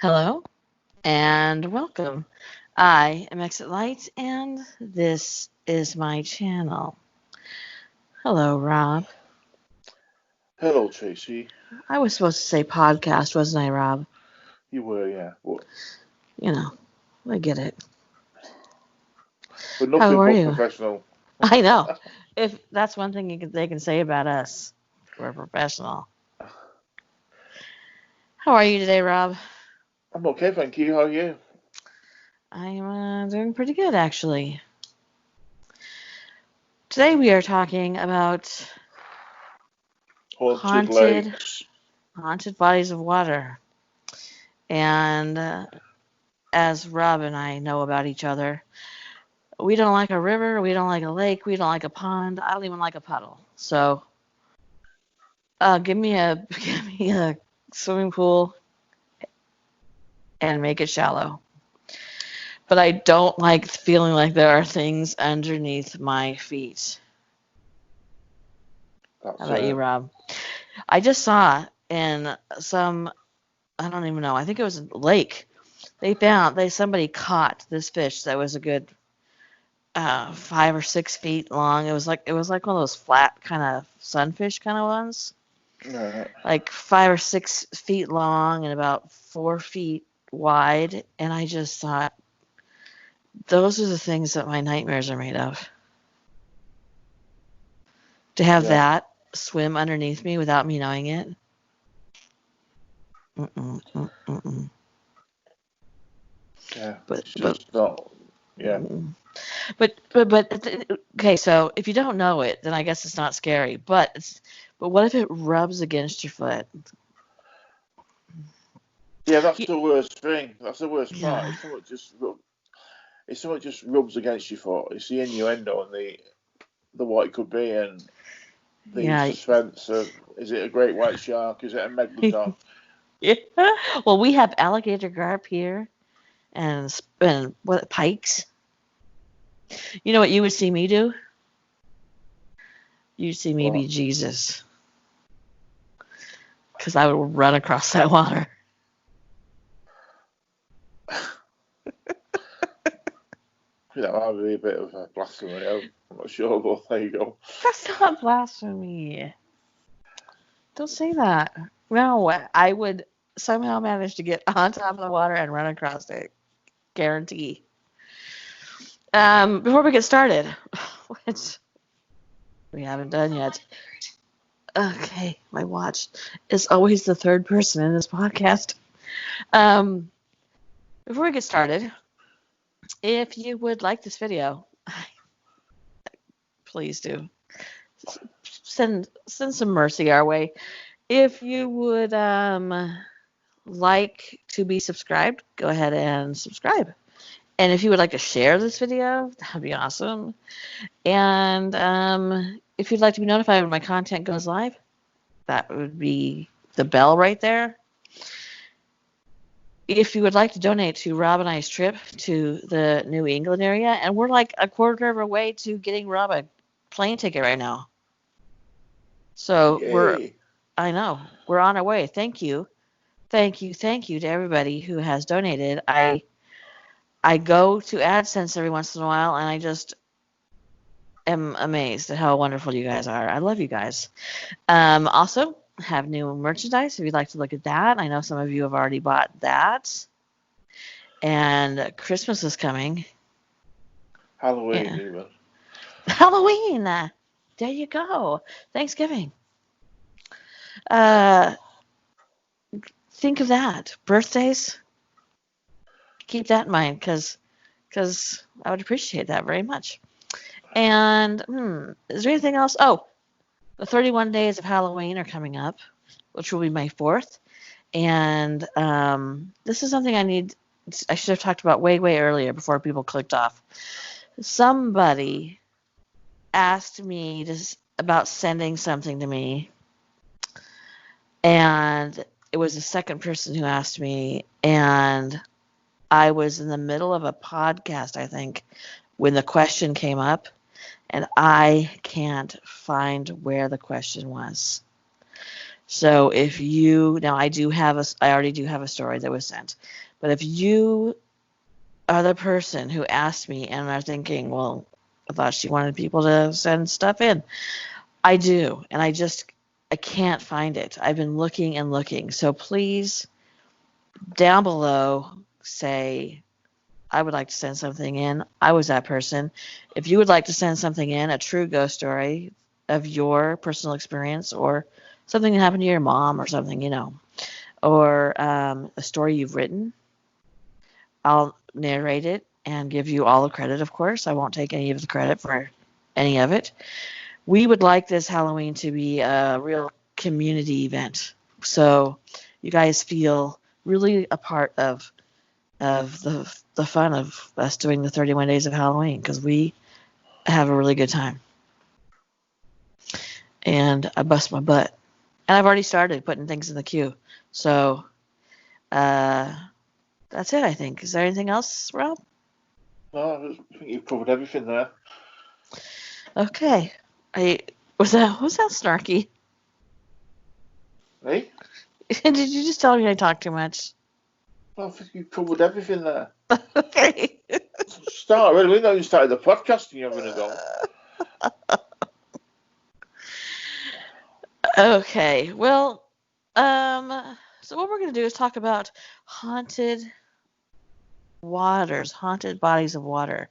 Hello and welcome. I am Exit Light and this is my channel. Hello, Rob. Hello, Tracy. I was supposed to say podcast, wasn't I, Rob? You were, yeah. What? You know, I get it. But How nothing are but you? professional. I know. If that's one thing they can say about us, we're professional. How are you today, Rob? I'm okay, thank you. How are you? I'm doing pretty good, actually. Today we are talking about Haunted haunted, lakes. haunted bodies of water. And as Rob and I know about each other, we don't like a river, we don't like a lake, we don't like a pond. I don't even like a puddle. So, give me a give me a swimming pool and make it shallow. But I don't like feeling like there are things underneath my feet. How That's about you, Rob? I just saw in I don't even know. I think it was a lake. Somebody caught this fish that was a good 5 or 6 feet long. It was like one of those flat kind of sunfish kind of ones, right. like 5 or 6 feet long and about 4 feet wide. And I just thought those are the things that my nightmares are made of. To have Yeah. that swim underneath me without me knowing it. Mm-mm, mm-mm. Yeah. But It's but just not. Yeah. mm. but okay. So if you don't know it, then I guess it's not scary. But what if it rubs against your foot? Yeah, that's the worst thing. That's the worst part. Yeah. If someone just rubs against your foot, it's the innuendo and the what it could be and the Yeah. suspense of is it a great white shark? Is it a megalodon? Yeah. Well, we have alligator carp here and what pikes. You know what you would see me do? You'd see me What? be Jesus, because I would run across that water. That might be a bit of a blasphemy. I'm not sure, but there you go. That's not blasphemy. Don't say that. No, I would somehow manage to get on top of the water and run across it. Guarantee. Before we get started, which we haven't done yet. Okay, my watch is always the third person in this podcast. Um, Before we get started, if you would like this video, please do send some mercy our way. If you would like to be subscribed, go ahead and subscribe. And if you would like to share this video, that would be awesome. And if you'd like to be notified when my content goes live, that would be the bell right there. If you would like to donate to Rob and I's trip to the New England area, and we're like a quarter of our way to getting Rob a plane ticket right now. So Yay! I know, we're on our way. Thank you. Thank you. Thank you to everybody who has donated. I go to AdSense every once in a while, and I just am amazed at how wonderful you guys are. I love you guys. Also, have new merchandise if you'd like to look at that. I know some of you have already bought that. And Christmas is coming. Halloween Yeah. even. Halloween. There you go. Thanksgiving. Uh, think of that. Birthdays. Keep that in mind because I would appreciate that very much. And is there anything else? Oh, the 31 days of Halloween are coming up, which will be May 4th. And this is something I should have talked about way earlier before people clicked off. Somebody asked me about sending something to me, and it was the second person who asked me, and I was in the middle of a podcast, I think, when the question came up, and I can't find where the question was. So if now I already do have a story that was sent, but if you are the person who asked me and are thinking, well, I thought she wanted people to send stuff in, I do, and I can't find it. I've been looking and looking, so please down below say I would like to send something in. I was that person. If you would like to send something in, a true ghost story of your personal experience or something that happened to your mom or something, or a story you've written, I'll narrate it and give you all the credit, of course. I won't take any of the credit for any of it. We would like this Halloween to be a real community event. So you guys feel really a part of the fun of us doing the 31 days of Halloween, because we have a really good time. And I bust my butt. And I've already started putting things in the queue. So that's it, I think. Is there anything else, Rob? No, I think you've covered everything there. Okay. Was that snarky? Hey? Did you just tell me I talk too much? I think you've covered everything there. Okay. Start already. We know you started the podcast and you're having a go. Okay. Well, so what we're going to do is talk about haunted bodies of water.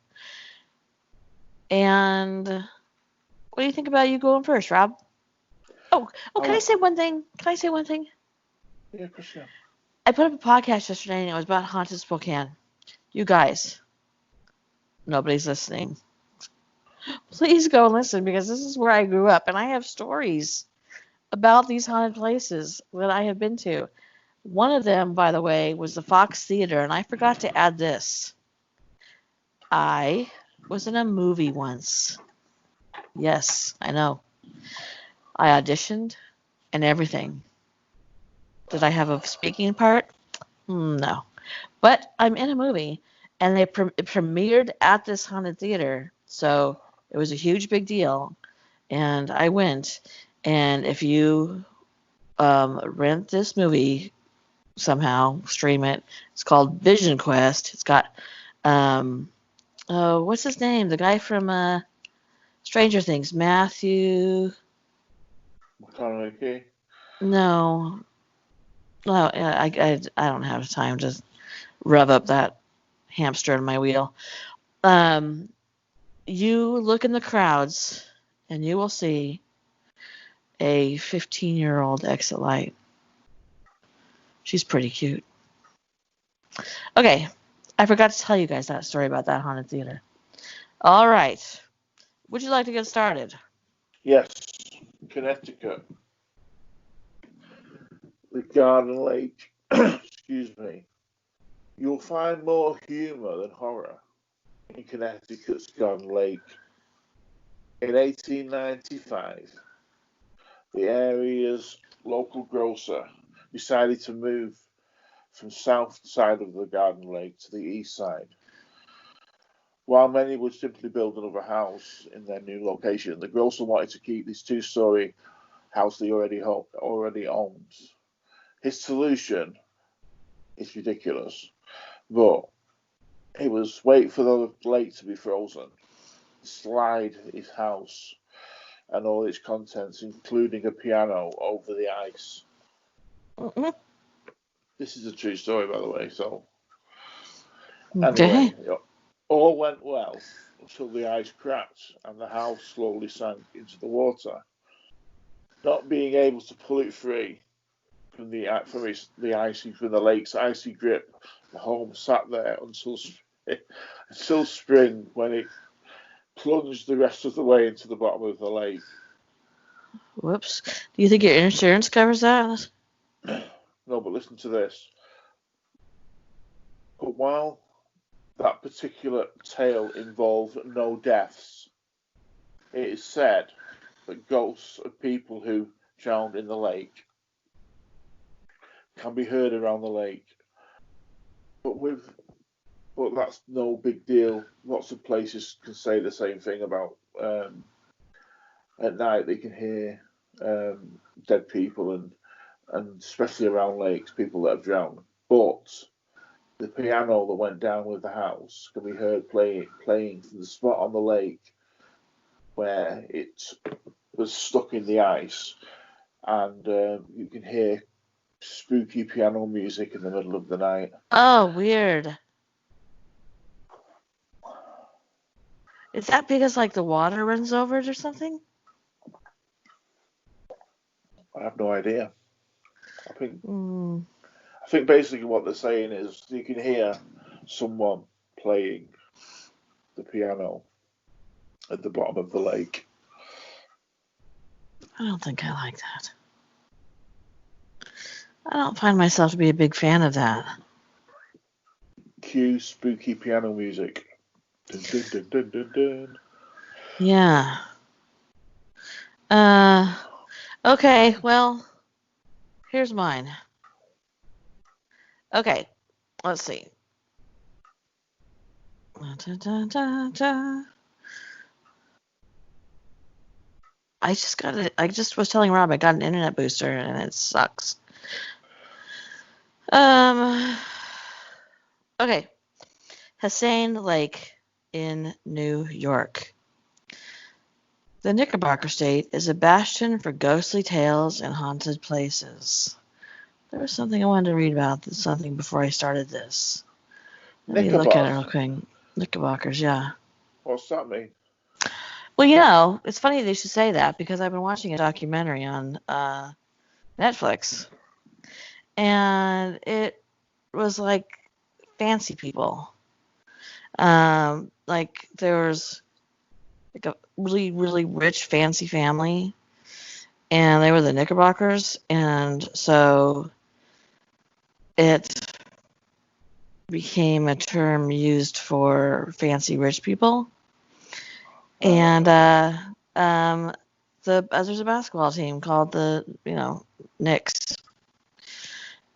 And what do you think about you going first, Rob? Oh, can I say one thing? Yeah, Christian. I put up a podcast yesterday and it was about haunted Spokane. You guys, nobody's listening. Please go and listen, because this is where I grew up and I have stories about these haunted places that I have been to. One of them, by the way, was the Fox Theater, and I forgot to add this. I was in a movie once. Yes, I know. I auditioned and everything. Did I have a speaking part? No. But I'm in a movie, and it premiered at this haunted theater, so it was a huge big deal. And I went, and if you rent this movie somehow, stream it. It's called Vision Quest. It's got what's his name? The guy from Stranger Things, Matthew. McConaughey. No, I don't have time to rev up that hamster in my wheel. You look in the crowds, and you will see a 15-year-old exit light. She's pretty cute. Okay, I forgot to tell you guys that story about that haunted theater. All right. Would you like to get started? Yes, Connecticut. The Garden Lake. Excuse me. You'll find more humour than horror in Connecticut's Garden Lake. In 1895, the area's local grocer decided to move from south side of the Garden Lake to the east side. While many would simply build another house in their new location, the grocer wanted to keep this two-story house he already owns. His solution is ridiculous, but it was wait for the lake to be frozen, slide his house and all its contents, including a piano, over the ice. Mm-hmm. This is a true story, by the way. So, Okay. anyway, all went well until the ice cracked and the house slowly sank into the water. Not being able to pull it free from the lake's icy grip, the home sat there until spring, when it plunged the rest of the way into the bottom of the lake. Whoops. Do you think your insurance covers that? No, but listen to this. But while that particular tale involved no deaths, it is said that ghosts of people who drowned in the lake can be heard around the lake. But that's no big deal. Lots of places can say the same thing about at night they can hear dead people and and especially around lakes, people that have drowned. But the piano that went down with the house can be heard playing from the spot on the lake where it was stuck in the ice, and you can hear spooky piano music in the middle of the night. Oh, weird. Is that because like the water runs over it or something? I have no idea. I think Mm. I think basically what they're saying is you can hear someone playing the piano at the bottom of the lake. I don't think I like that. I don't find myself to be a big fan of that. Cue spooky piano music. Dun, dun, dun, dun, dun, dun. Yeah. Okay, well, here's mine. Okay, let's see. Da, da, da, da. I just was telling Rob I got an internet booster and it sucks. Okay. Hussein Lake in New York. The Knickerbocker State is a bastion for ghostly tales and haunted places. There was something I wanted to read about something before I started this. Let me look at it real quick. Knickerbockers, yeah. What's that mean? Well, it's funny they should say that because I've been watching a documentary on Netflix, and it was like fancy people. Like there was like a really, really rich, fancy family, and they were the Knickerbockers, and so it became a term used for fancy rich people. And there's a basketball team called the Knicks,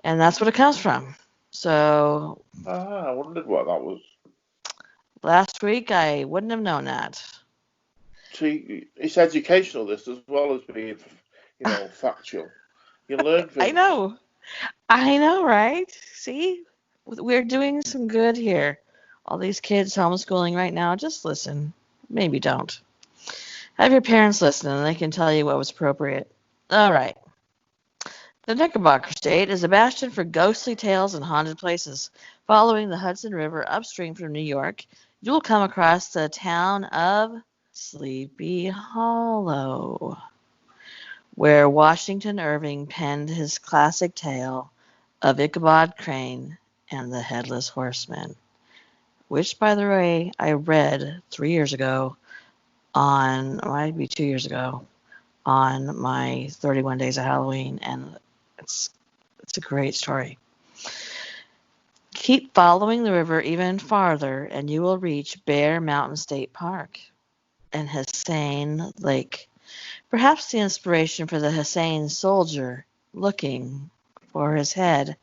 and that's what it comes from. So I wondered what that was. last week I wouldn't have known that. See, it's educational this as well as being, factual. You learn things. I know, right? See, we're doing some good here. All these kids homeschooling right now, just listen. Maybe don't. Have your parents listen and they can tell you what was appropriate. All right. The Knickerbocker State is a bastion for ghostly tales and haunted places. Following the Hudson River upstream from New York, you will come across the town of Sleepy Hollow, where Washington Irving penned his classic tale of Ichabod Crane and the Headless Horseman, which, by the way, I read 3 years ago might be 2 years ago, on my 31 Days of Halloween, and it's a great story. Keep following the river even farther, and you will reach Bear Mountain State Park and Hussein Lake. Perhaps the inspiration for the Hussein soldier looking for his head.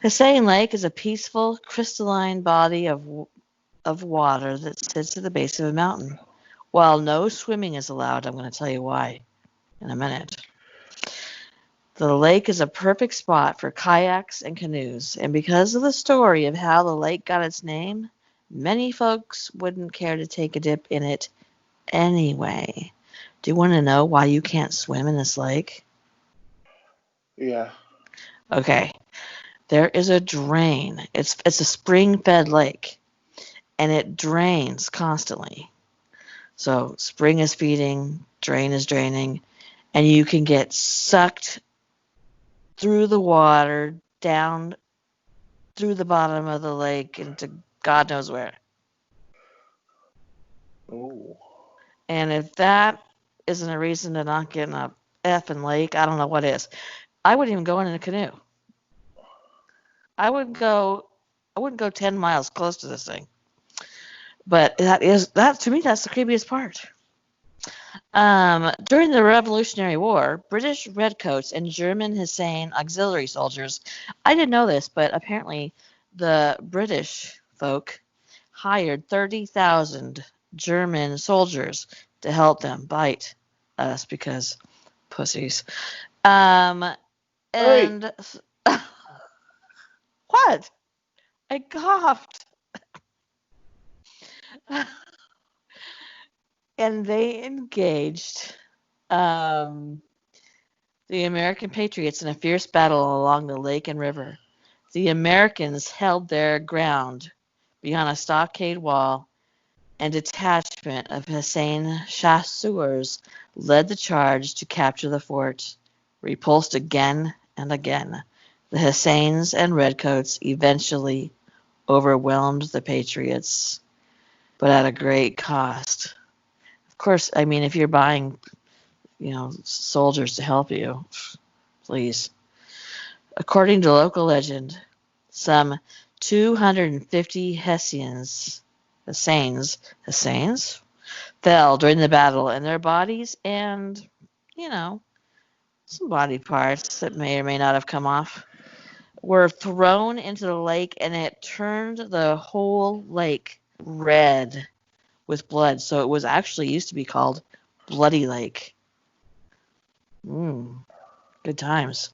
Hussein Lake is a peaceful, crystalline body of water that sits at the base of a mountain. While no swimming is allowed, I'm going to tell you why in a minute. The lake is a perfect spot for kayaks and canoes, and because of the story of how the lake got its name, many folks wouldn't care to take a dip in it anyway. Do you want to know why you can't swim in this lake? Yeah. Okay. There is a drain. It's a spring-fed lake, and it drains constantly. So spring is feeding, drain is draining, and you can get sucked through the water, down through the bottom of the lake into God knows where. Oh. And if that isn't a reason to not get in a effing lake, I don't know what is. I wouldn't even go in a canoe. I wouldn't go 10 miles close to this thing. But that to me, that's the creepiest part. During the Revolutionary War, British redcoats and German Hessian auxiliary soldiers, I didn't know this, but apparently the British folk hired 30,000 German soldiers to help them bite us because pussies. Hey, and what? I coughed. And they engaged um, the American patriots in a fierce battle along the lake and river. The Americans held their ground beyond a stockade wall, and detachment of Hussein chasseurs led the charge to capture the fort. Repulsed again and again, the Husseins and Redcoats eventually overwhelmed the patriots, but at a great cost. Of course, I mean, if you're buying, soldiers to help you, please. According to local legend, some 250 Husseins fell during the battle, and their bodies and, you know, some body parts that may or may not have come off were thrown into the lake, and it turned the whole lake red with blood. So it was actually used to be called Bloody Lake. Good times.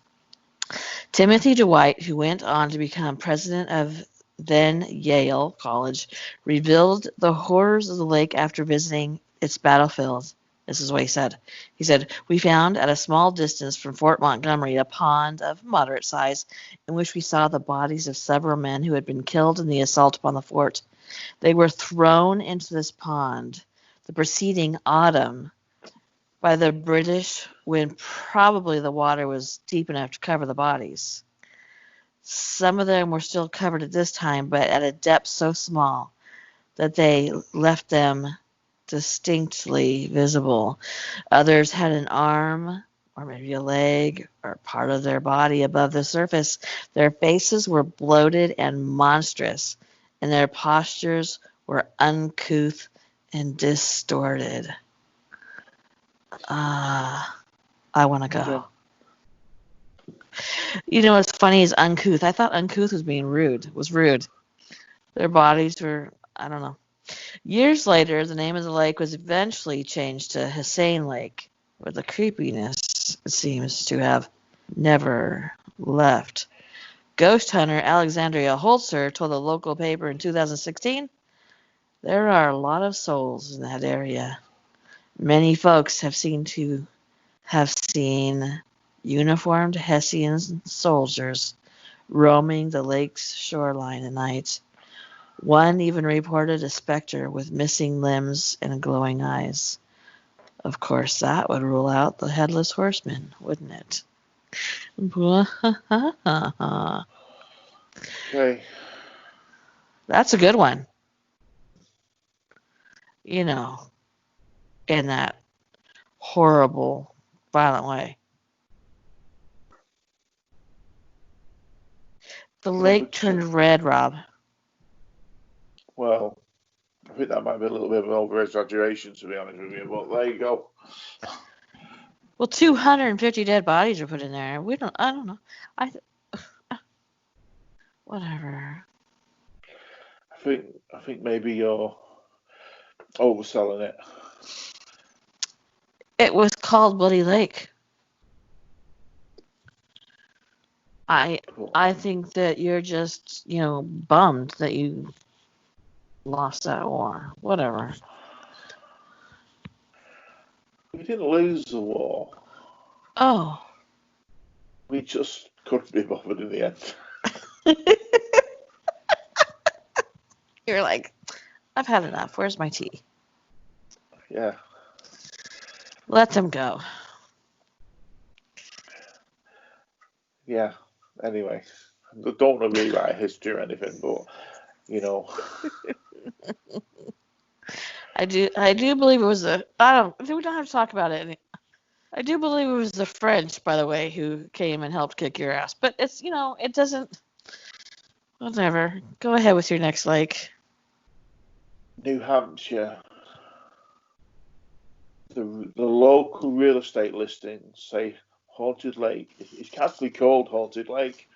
Timothy Dwight, who went on to become president of then Yale College, revealed the horrors of the lake after visiting its battlefield. This is what he said. He said, "We found at a small distance from Fort Montgomery a pond of moderate size in which we saw the bodies of several men who had been killed in the assault upon the fort. They were thrown into this pond the preceding autumn by the British when probably the water was deep enough to cover the bodies. Some of them were still covered at this time, but at a depth so small that they left them distinctly visible. Others had an arm or maybe a leg or part of their body above the surface. Their faces were bloated and monstrous, and their postures were uncouth and distorted." I want to go. okay. You know what's funny is uncouth. I thought uncouth was being rude. Was rude. Their bodies were, I don't know. Years later, the name of the lake was eventually changed to Hussein Lake, where the creepiness seems to have never left. Ghost hunter Alexandria Holzer told the local paper in 2016, "There are a lot of souls in that area. Many folks have seen uniformed Hessian soldiers roaming the lake's shoreline at night. One even reported a specter with missing limbs and glowing eyes." Of course, that would rule out the headless horseman, wouldn't it? Okay. That's a good one. You know, in that horrible, violent way. The lake turned red, Rob. Well, I think that might be a little bit of an over-exaggeration, to be honest with you, but there you go. Well, 250 dead bodies were put in there. I don't know. Whatever. I think maybe you're overselling it. It was called Bloody Lake. Cool. I think that you're just, bummed that you lost that war. Whatever. We didn't lose the war. Oh. We just couldn't be bothered in the end. You're like, I've had enough. Where's my tea? Yeah. Let them go. Yeah. Anyway, I don't want to rewrite history or anything, but I do believe it was we don't have to talk about it. I do believe it was the French, by the way, who came and helped kick your ass. But it's, it doesn't, whatever. Go ahead with your next lake. New Hampshire. The local real estate listings say Haunted Lake. It's actually called Haunted Lake.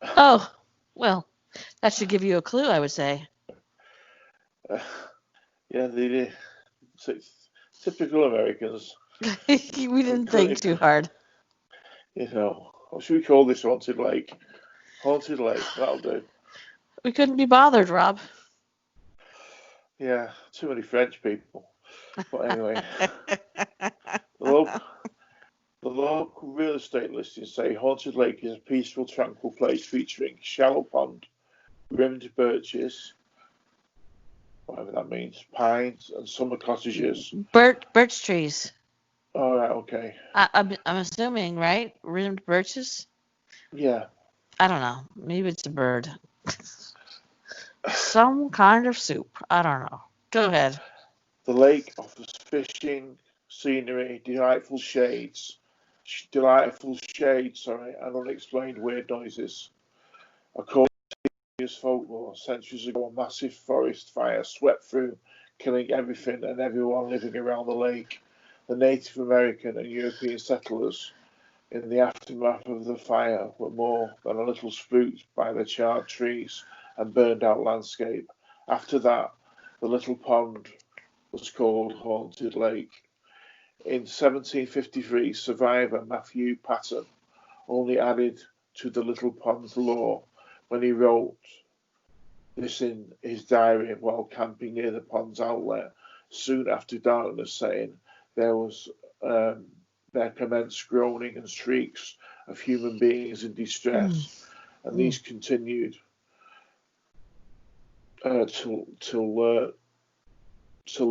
Oh, well, that should give you a clue, I would say. Yeah, they did. Typical Americans. We didn't think too hard. What should we call this haunted lake? Haunted lake, that'll do. We couldn't be bothered, Rob. Yeah, too many French people. But anyway, the local real estate listings say Haunted Lake is a peaceful, tranquil place featuring shallow pond, rimmed birches, whatever that means, pines, and summer cottages. Birch trees. All right, okay. I'm assuming, right? Rimmed birches? Yeah. I don't know. Maybe it's a bird. Some kind of soup. I don't know. Go ahead. The lake offers fishing, scenery, delightful shades, and unexplained weird noises. According to folklore, centuries ago, a massive forest fire swept through, killing everything and everyone living around the lake. The Native American and European settlers in the aftermath of the fire were more than a little spooked by the charred trees and burned out landscape. After that, the little pond was called Haunted Lake. In 1753, survivor Matthew Paton only added to the little pond lore when he wrote this in his diary while camping near the pond's outlet soon after darkness, saying there commenced groaning and shrieks of human beings in distress, and these continued till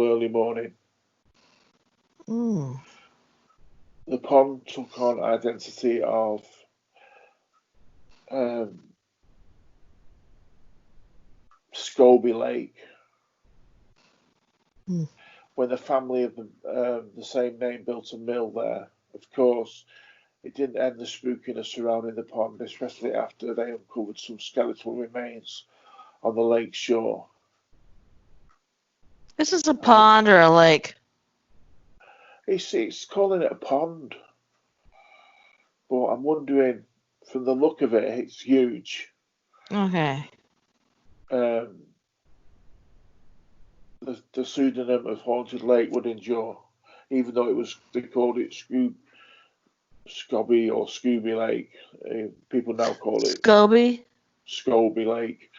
early morning. The pond took on identity of Scobie Lake. When the family of the same name built a mill there, of course, it didn't end the spookiness surrounding the pond, especially after they uncovered some skeletal remains on the lake shore. This is a pond or a lake? It's calling it a pond, but I'm wondering, from the look of it, it's huge. Okay. The pseudonym of Haunted Lake would endure, even though they called it Scobie or Scooby Lake. People now call it Scobie Lake.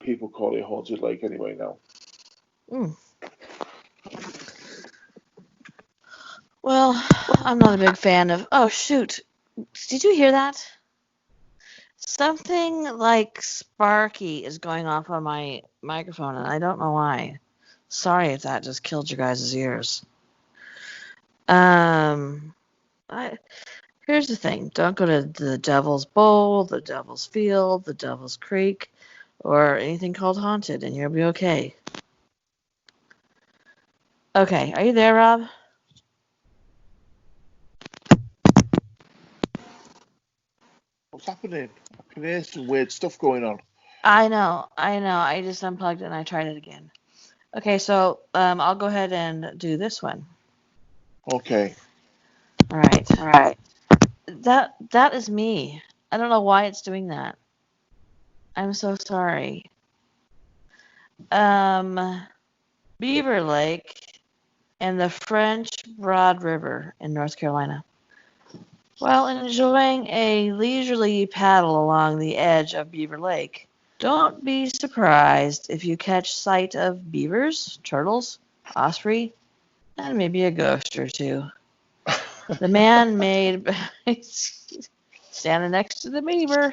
People call it Haunted Lake anyway now. Well, I'm not a big fan of... Oh, shoot. Did you hear that? Something like Sparky is going off on my microphone, and I don't know why. Sorry if that just killed your guys' ears. Here's the thing. Don't go to the Devil's Bowl, the Devil's Field, the Devil's Creek, or anything called Haunted, and you'll be okay. Okay, are you there, Rob? What's happening? I can hear some weird stuff going on. I know. I just unplugged it and I tried it again. Okay, so I'll go ahead and do this one. Okay. All right. That is me. I don't know why it's doing that. I'm so sorry. Beaver Lake and the French Broad River in North Carolina. While enjoying a leisurely paddle along the edge of Beaver Lake, don't be surprised if you catch sight of beavers, turtles, osprey, and maybe a ghost or two. The man-made standing next to the beaver.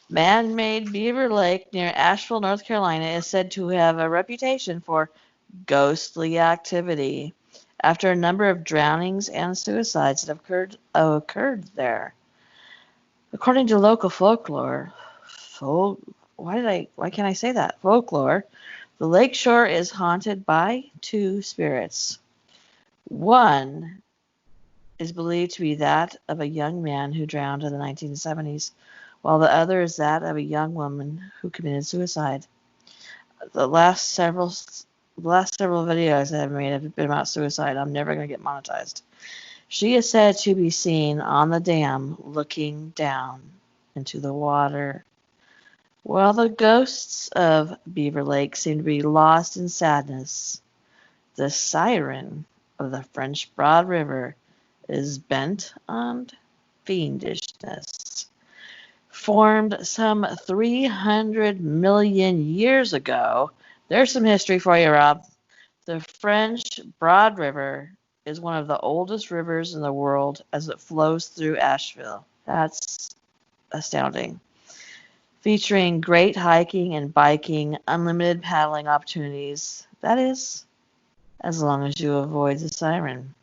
Man-made Beaver Lake near Asheville, North Carolina is said to have a reputation for ghostly activity after a number of drownings and suicides that have occurred there. According to local folklore, why can't I say that? Folklore, the lake shore is haunted by two spirits. One is believed to be that of a young man who drowned in the 1970s, while the other is that of a young woman who committed suicide. The last several videos that I've made have been about suicide. I'm never going to get monetized. She is said to be seen on the dam looking down into the water. While the ghosts of Beaver Lake seem to be lost in sadness, the siren of the French Broad River is bent on fiendishness. Formed some 300 million years ago. There's some history for you, Rob. The French Broad River is one of the oldest rivers in the world as it flows through Asheville. That's astounding. Featuring great hiking and biking, unlimited paddling opportunities. That is, as long as you avoid the siren.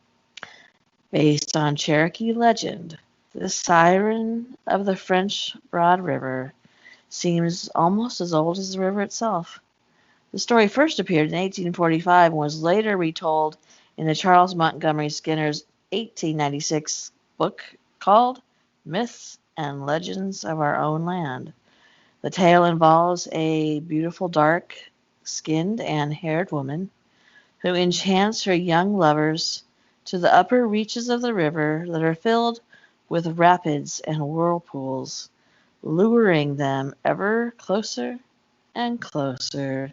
Based on Cherokee legend, the siren of the French Broad River seems almost as old as the river itself. The story first appeared in 1845 and was later retold in the Charles Montgomery Skinner's 1896 book called Myths and Legends of Our Own Land. The tale involves a beautiful dark-skinned and haired woman who enchants her young lovers to the upper reaches of the river that are filled with rapids and whirlpools, luring them ever closer and closer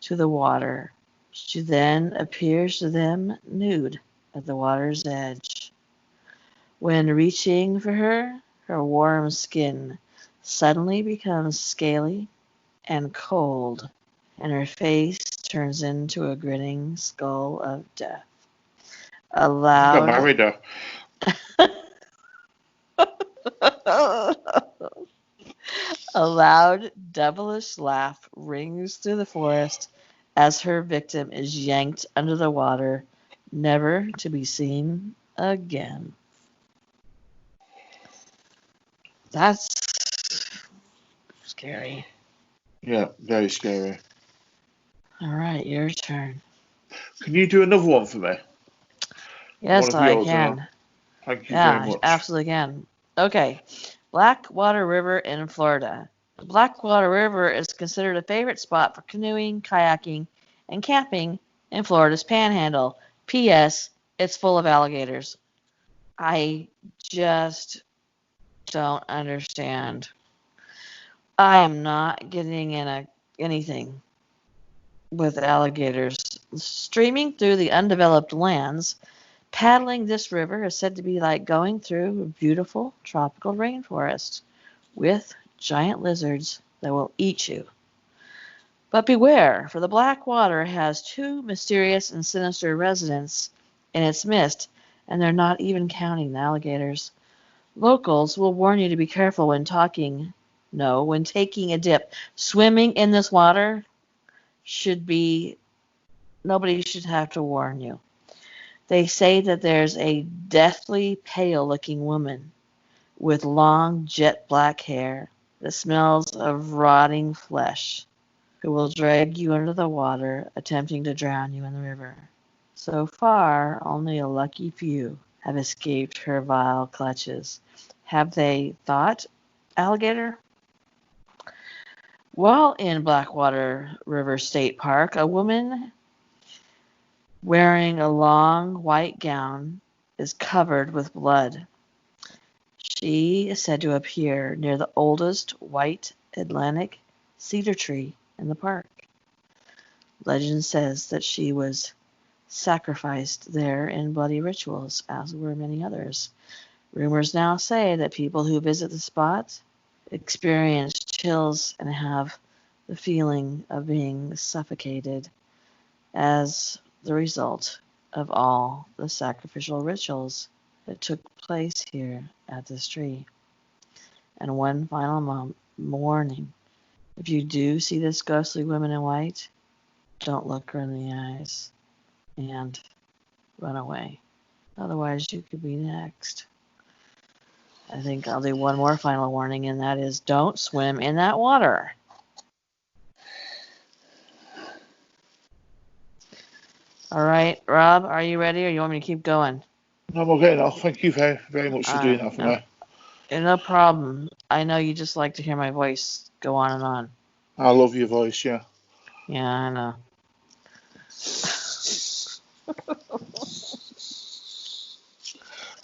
to the water. She then appears to them nude at the water's edge. When reaching for her, her warm skin suddenly becomes scaly and cold, and her face turns into a grinning skull of death. A I got loud married her. a loud, devilish laugh rings through the forest as her victim is yanked under the water, never to be seen again. That's scary. Yeah, very scary. All right, your turn. Can you do another one for me? One Yes, of I yours, can. thank you very Yeah, much. absolutely can. Okay. Blackwater River in Florida. The Blackwater River is considered a favorite spot for canoeing, kayaking, and camping in Florida's Panhandle. P.S. It's full of alligators. I just don't understand. I am not getting in anything with alligators. Streaming through the undeveloped lands, paddling this river is said to be like going through a beautiful tropical rainforest with giant lizards that will eat you. But beware, for the Black Water has two mysterious and sinister residents in its midst, and they're not even counting the alligators. Locals will warn you to be careful when taking a dip. Swimming in this water should be, nobody should have to warn you. They say that there's a deathly pale looking woman with long jet black hair that smells of rotting flesh who will drag you under the water, attempting to drown you in the river. So far, only a lucky few have escaped her vile clutches. Have they thought, alligator? While in Blackwater River State Park, a woman wearing a long white gown is covered with blood. She is said to appear near the oldest white Atlantic cedar tree in the park. Legend says that she was sacrificed there in bloody rituals, as were many others. Rumors now say that people who visit the spot experience chills and have the feeling of being suffocated as the result of all the sacrificial rituals that took place here at this tree. And one final warning. If you do see this ghostly woman in white, don't look her in the eyes and run away. Otherwise, you could be next. I think I'll do one more final warning, and that is don't swim in that water. All right, Rob, are you ready, or you want me to keep going? I'm okay now. Thank you very, very much for doing that for me. No problem. I know you just like to hear my voice go on and on. I love your voice, yeah. Yeah, I know.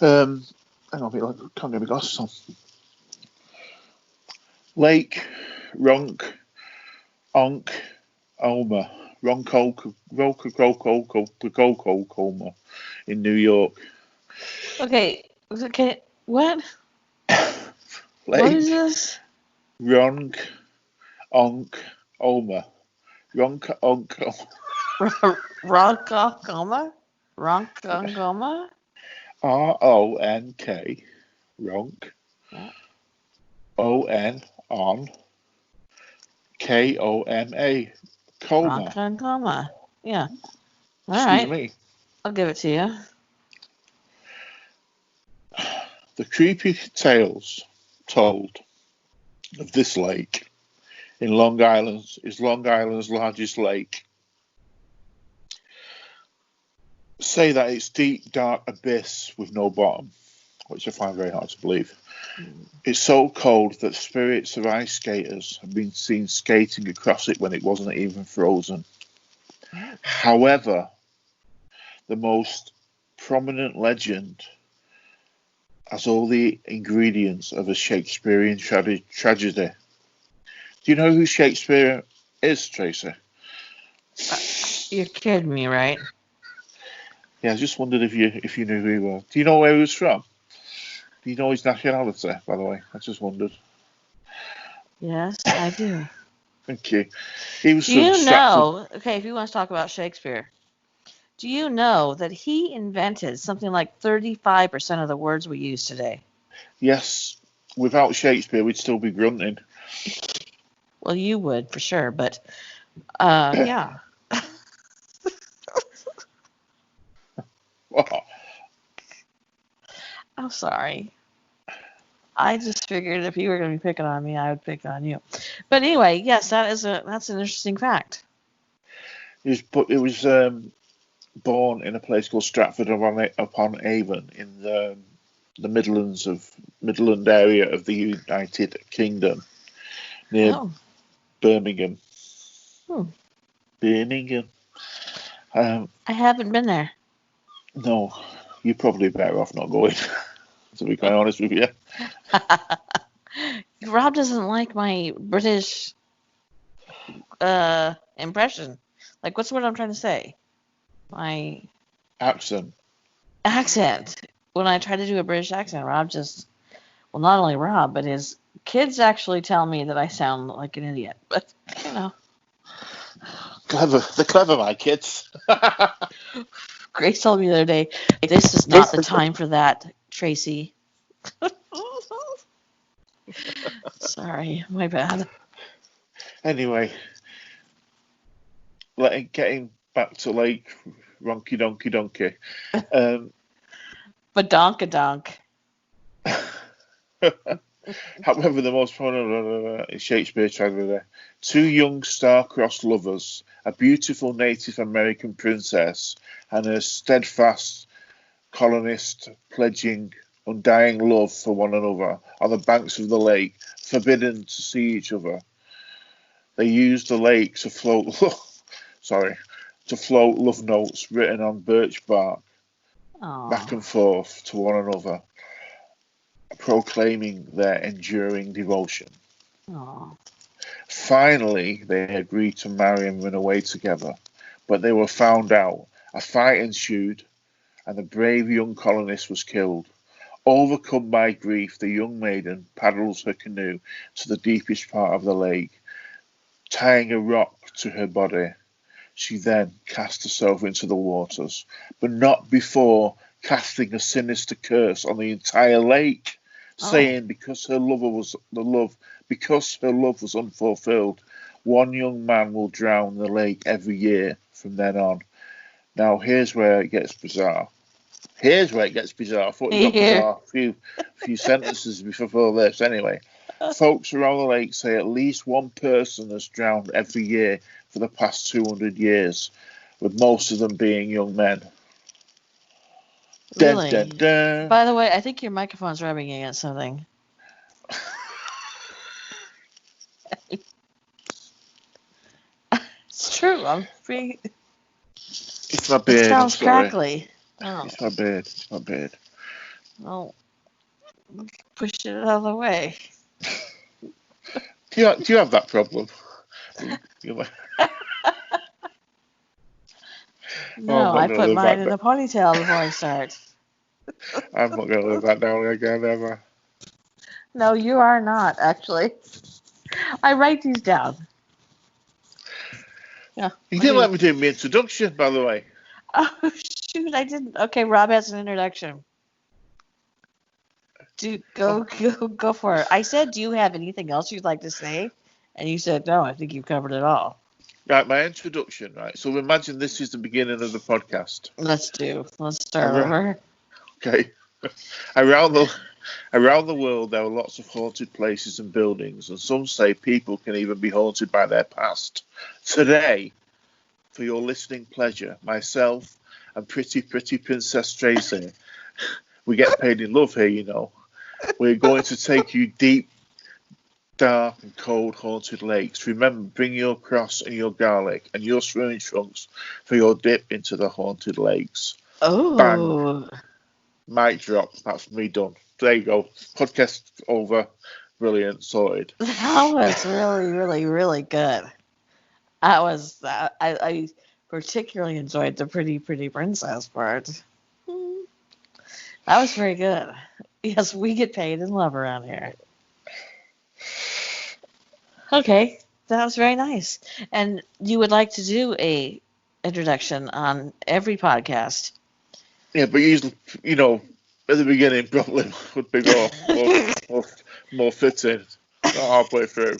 Hang on, I can't get my glasses on. Lake Ronkonkoma in New York. Okay. Okay. What? What is Lake this? Ronk Onk Oma. Ronk Onk Ronkongoma? Ronkongoma? Ronk Ronk Yeah. On on Koma Coma. Ronkongoma. Yeah. All Excuse right. me. I'll give it to you. The creepy tales told of this lake in Long Island is Long Island's largest lake. Say that it's deep, dark abyss with no bottom, which I find very hard to believe. It's so cold that spirits of ice skaters have been seen skating across it when it wasn't even frozen. However, the most prominent legend has all the ingredients of a Shakespearean tragedy. Do you know who Shakespeare is, Tracy? You're kidding me, right? Yeah, I just wondered if you knew who he was. Do you know where he was from? Do you know his nationality, by the way? I just wondered. Yes, I do. Thank you. He was Do from you Stratford. know? Okay, if you want to talk about Shakespeare, do you know that he invented something like 35% of the words we use today? Yes, without Shakespeare, we'd still be grunting. Well, you would for sure, but yeah. Oh, I'm sorry. I just figured if you were going to be picking on me, I would pick on you. But anyway, yes, that's an interesting fact. it was born in a place called Stratford upon Avon in the Midland area of the United Kingdom near Oh, Birmingham. hmm. Birmingham. Um, I haven't been there. no, you're probably better off not going. To be quite honest with you. Rob doesn't like my British impression. Like, what's what I'm trying to say? My Accent. accent. When I try to do a British accent, Rob just, well, not only Rob, but his kids actually tell me that I sound like an idiot. But, you know, Clever. They're clever, my kids. Grace told me the other day, this is not the time for that, Tracy. Sorry, my bad. Anyway, getting back to Lake Ronky Donkey Donkey. Um, Badonkadonk. However, the most prominent is Shakespeare tragedy. Two young star-crossed lovers, a beautiful Native American princess and a steadfast colonist pledging undying love for one another on the banks of the lake, forbidden to see each other. They used the lake to float to float love notes written on birch bark back Aw. and forth to one another, proclaiming their enduring devotion. Aw. Finally, they agreed to marry and run away together, but they were found out. A fight ensued, and the brave young colonist was killed. Overcome by grief, the young maiden paddles her canoe to the deepest part of the lake, tying a rock to her body. She then cast herself into the waters, but not before casting a sinister curse on the entire lake, Oh. saying because her love was unfulfilled, one young man will drown in the lake every year from then on. Now here's where it gets bizarre. Here's where it gets bizarre. I thought you got Here. bizarre few sentences before this. Anyway, folks around the lake say at least one person has drowned every year for the past 200 years, with most of them being young men. Dun, dun, Really? dun. By the way, I think your microphone's rubbing against something. It's true. It's my It beard. I'm sounds sorry. crackly. Oh, It's my beard. It's my beard. well, push it out of the way. Do you have that problem? Oh, I'm No, not I going to put look mine back in there. a ponytail before I start. I'm not going to live that down again ever. No, you are not, actually. I write these down. Yeah. You didn't let me do my introduction, by the way. Oh, shoot, I didn't. Okay, Rob has an introduction. Go for it. I said, do you have anything else you'd like to say? And you said, no, I think you've covered it all. Right, my introduction, right? So imagine this is the beginning of the podcast. Let's start over. Okay. Around the world, there are lots of haunted places and buildings, and some say people can even be haunted by their past. Today, for your listening pleasure, myself and pretty Princess Tracy, we get paid in love here, you know. We're going to take you deep, dark and cold haunted lakes. Remember, bring your cross and your garlic and your swimming trunks for your dip into the haunted lakes. Oh. Bang. Mic drop. That's me done. There you go. Podcast over. Brilliant. Sorted. That was really, really, really good. I particularly enjoyed the pretty princess part. That was very good. Yes, we get paid in love around here. Okay, that was very nice. And you would like to do a introduction on every podcast? Yeah, but usually, you know, at the beginning probably would be more fitting. Not halfway through.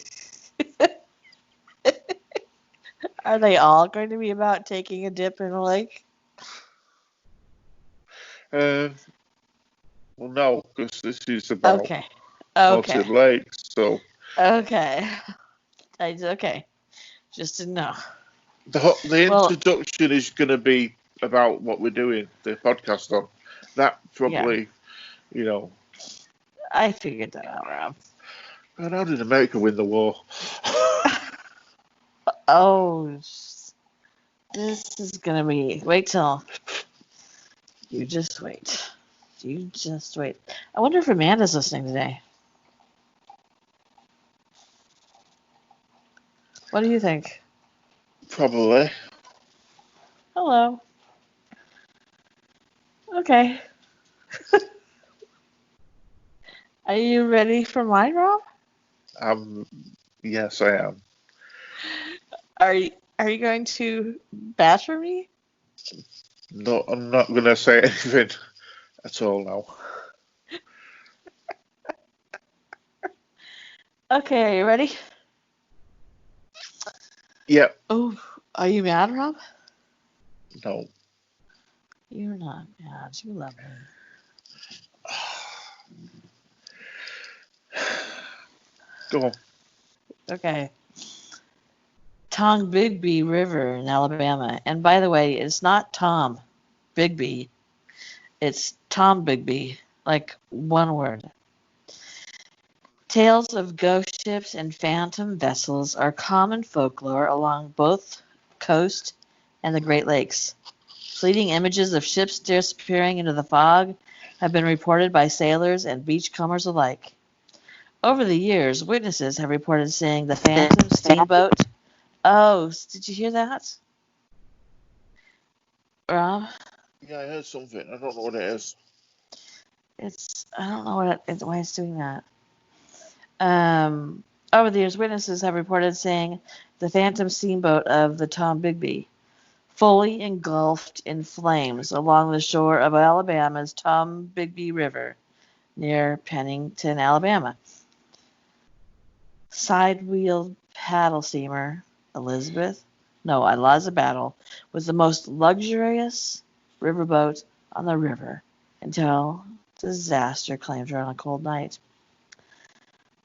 Are they all going to be about taking a dip in a lake? Well, no, because this is about Okay. haunted lakes. So okay, just to know. The introduction is going to be about what we're doing the podcast on. That probably, you know. I figured that out, Rob. And how did America win the war? Oh, this is going to be. Wait till. You just wait. You just wait. I wonder if Amanda's listening today. What do you think? Probably. Hello. Okay. Are you ready for mine, Rob? Yes, I am. Are you going to batter me? No, I'm not going to say anything at all now. Okay, are you ready? Yep. Oh, are you mad, Rob? No. You're not mad. You love me. Go on. Okay. Tombigbee River in Alabama. And by the way, it's not Tom Bigby. It's Tombigbee, like one word. Tales of ghost ships and phantom vessels are common folklore along both coast and the Great Lakes. Fleeting images of ships disappearing into the fog have been reported by sailors and beachcombers alike. Over the years, witnesses have reported seeing the phantom steamboat. Oh, did you hear that, Rob? Yeah, I heard something. I don't know what it is. I don't know why it's doing that. Over the years, witnesses have reported seeing the phantom steamboat of the Tombigbee fully engulfed in flames along the shore of Alabama's Tombigbee River near Pennington, Alabama. Side-wheeled paddle steamer Elizabeth Battle was the most luxurious riverboat on the river until disaster claimed her on a cold night.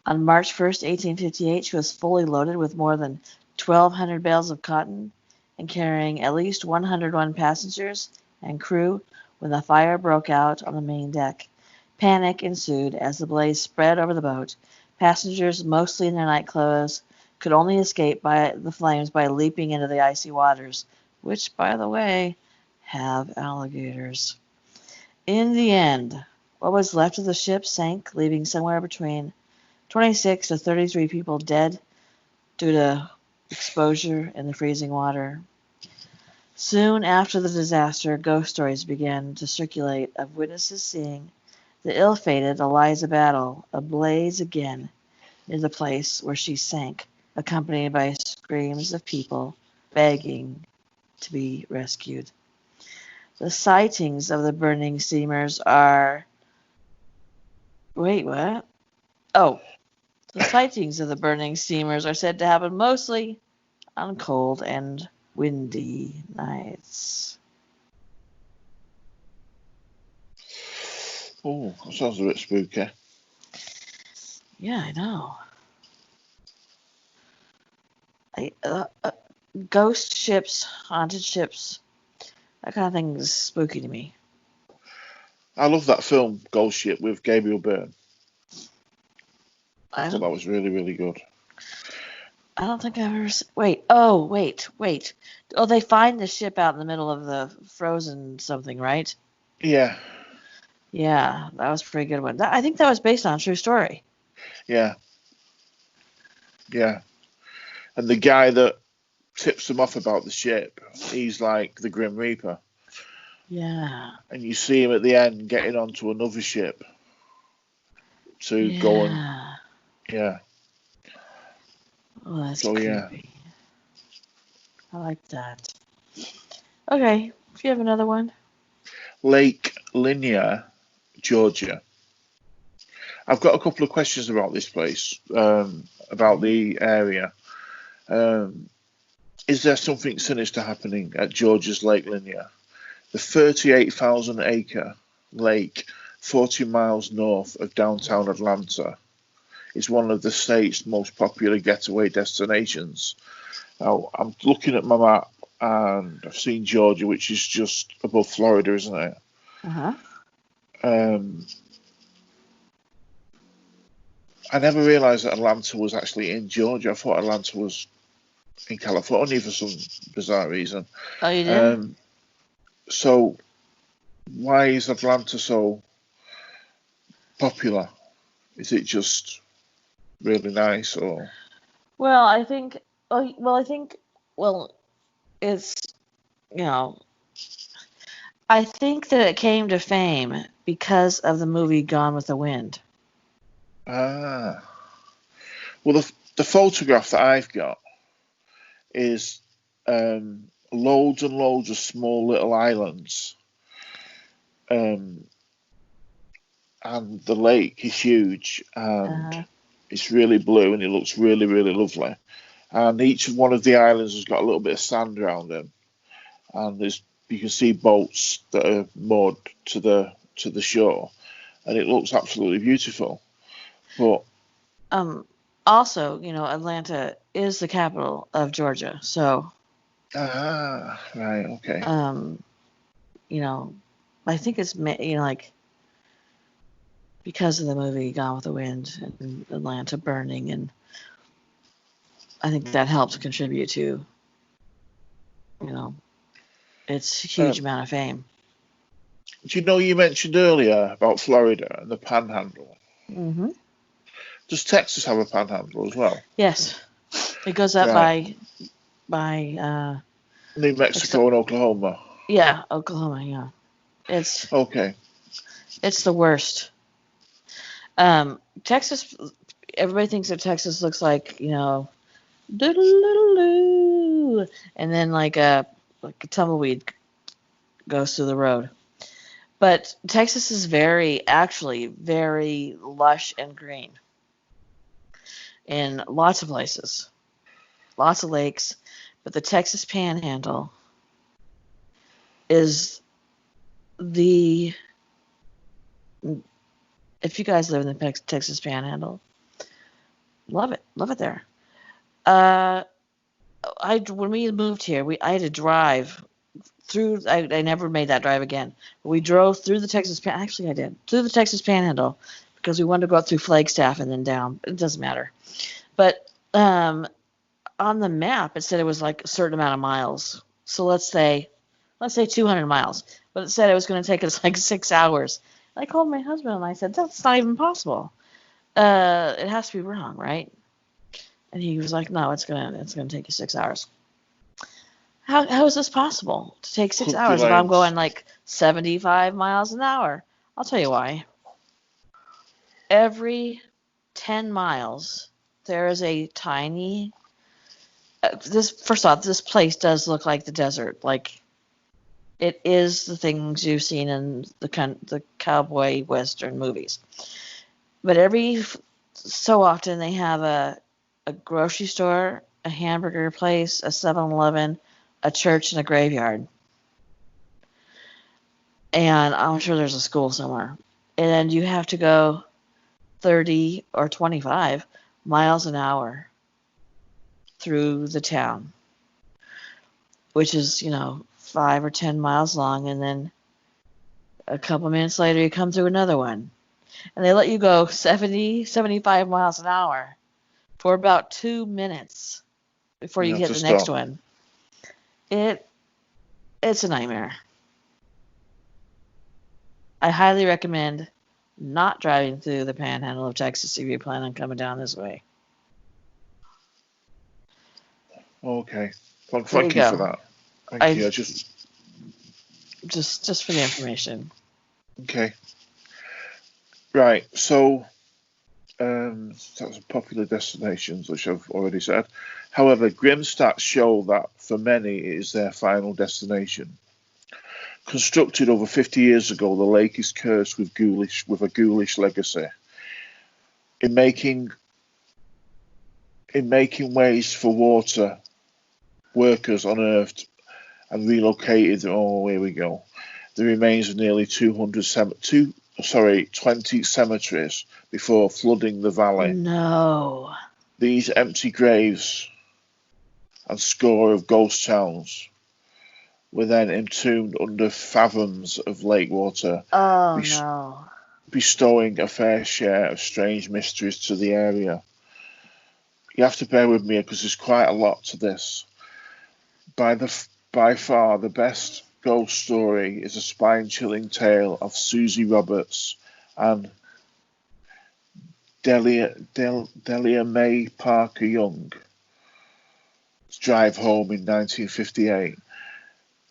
On March 1st, 1858, she was fully loaded with more than 1,200 bales of cotton and carrying at least 101 passengers and crew when the fire broke out on the main deck. Panic ensued as the blaze spread over the boat. Passengers, mostly in their night clothes, could only escape by the flames by leaping into the icy waters, which, by the way, have alligators. In the end, what was left of the ship sank, leaving somewhere between 26 to 33 people dead due to exposure in the freezing water. Soon after the disaster, ghost stories began to circulate of witnesses seeing the ill-fated Eliza Battle ablaze again near the place where she sank, accompanied by screams of people begging to be rescued. The sightings of the burning steamers are... Wait, what? Oh, the sightings of the burning steamers are said to happen mostly on cold and windy nights. Oh, that sounds a bit spooky. Yeah, I know. Ghost ships, haunted ships, that kind of thing is spooky to me. I love that film, Ghost Ship, with Gabriel Byrne. I thought that was really, really good. I don't think I've ever seen... Wait. Oh, wait. Oh, they find the ship out in the middle of the frozen something, right? Yeah. Yeah, that was a pretty good one. I think that was based on a true story. Yeah. Yeah. And the guy that tips them off about the ship, he's like the Grim Reaper. Yeah. And you see him at the end getting onto another ship to go and... Yeah. Oh, that's so, creepy. Yeah. I like that. Okay, if you have another one. Lake Lanier, Georgia. I've got a couple of questions about this place, about the area. Is there something sinister happening at Georgia's Lake Lanier? The 38,000-acre lake, 40 miles north of downtown Atlanta, is one of the state's most popular getaway destinations. Now, I'm looking at my map, and I've seen Georgia, which is just above Florida, isn't it? Uh-huh. I never realised that Atlanta was actually in Georgia. I thought Atlanta was in California for some bizarre reason. Oh, you did? So, why is Atlanta so popular? Is it just really nice, or? Well, I think. Well, it's, you know, I think that it came to fame because of the movie Gone with the Wind. Ah. Well, the photograph that I've got is loads and loads of small little islands. And the lake is huge, and it's really blue, and it looks really, really lovely. And each one of the islands has got a little bit of sand around them, and you can see boats that are moored to the shore, and it looks absolutely beautiful. But also, Atlanta is the capital of Georgia, so right, okay. I think it's like because of the movie Gone with the Wind and Atlanta burning, and I think that helps contribute to its huge amount of fame. Do you mentioned earlier about Florida and the Panhandle? Mm-hmm. Does Texas have a Panhandle as well? Yes, it goes up by New Mexico and Oklahoma. Yeah, Oklahoma. Yeah, it's okay. It's the worst. Texas. Everybody thinks that Texas looks like doodle-doodle-doo, and then like a tumbleweed goes through the road. But Texas is actually very lush and green in lots of places, lots of lakes. But the Texas Panhandle is if you guys live in the Texas Panhandle, love it there. When we moved here, I had to drive through. I never made that drive again. We drove through the Texas Actually, I did through the Texas Panhandle because we wanted to go up through Flagstaff and then down. It doesn't matter. But on the map, it said it was like a certain amount of miles. So let's say 200 miles. But it said it was going to take us like 6 hours. I called my husband and I said, that's not even possible. It has to be wrong, right? And he was like, no, it's gonna take you 6 hours. how is this possible to take 6 Country hours if I'm lanes. going like 75 miles an hour? I'll tell you why. Every 10 miles, there is a tiny. First off, this place does look like the desert. Like it is the things you've seen in the cowboy western movies. But every so often they have a grocery store, a hamburger place, a 7-Eleven, a church, and a graveyard. And I'm sure there's a school somewhere. And you have to go 30 or 25 miles an hour through the town, which is, 5 or 10 miles long. And then a couple minutes later, you come through another one. And they let you go 70, 75 miles an hour for about 2 minutes before You you have hit to the next stop. one. It's a nightmare. I highly recommend not driving through the panhandle of Texas if you plan on coming down this way. Okay. Well, There you thank you for go. that. Thank you. I just Just for the information. okay. Right. So that's popular destinations, which I've already said. However, grim stats show that for many it is their final destination. Constructed over 50 years ago, the lake is cursed with a ghoulish legacy. In making ways for water, workers unearthed and relocated. Oh, here we go. The remains of nearly 20 cemeteries before flooding the valley. No. These empty graves and score of ghost towns were then entombed under fathoms of lake water, Oh no. bestowing a fair share of strange mysteries to the area. You have to bear with me because there's quite a lot to this. By far the best ghost story is a spine-chilling tale of Susie Roberts and Delia Mae Parker Young's drive home in 1958.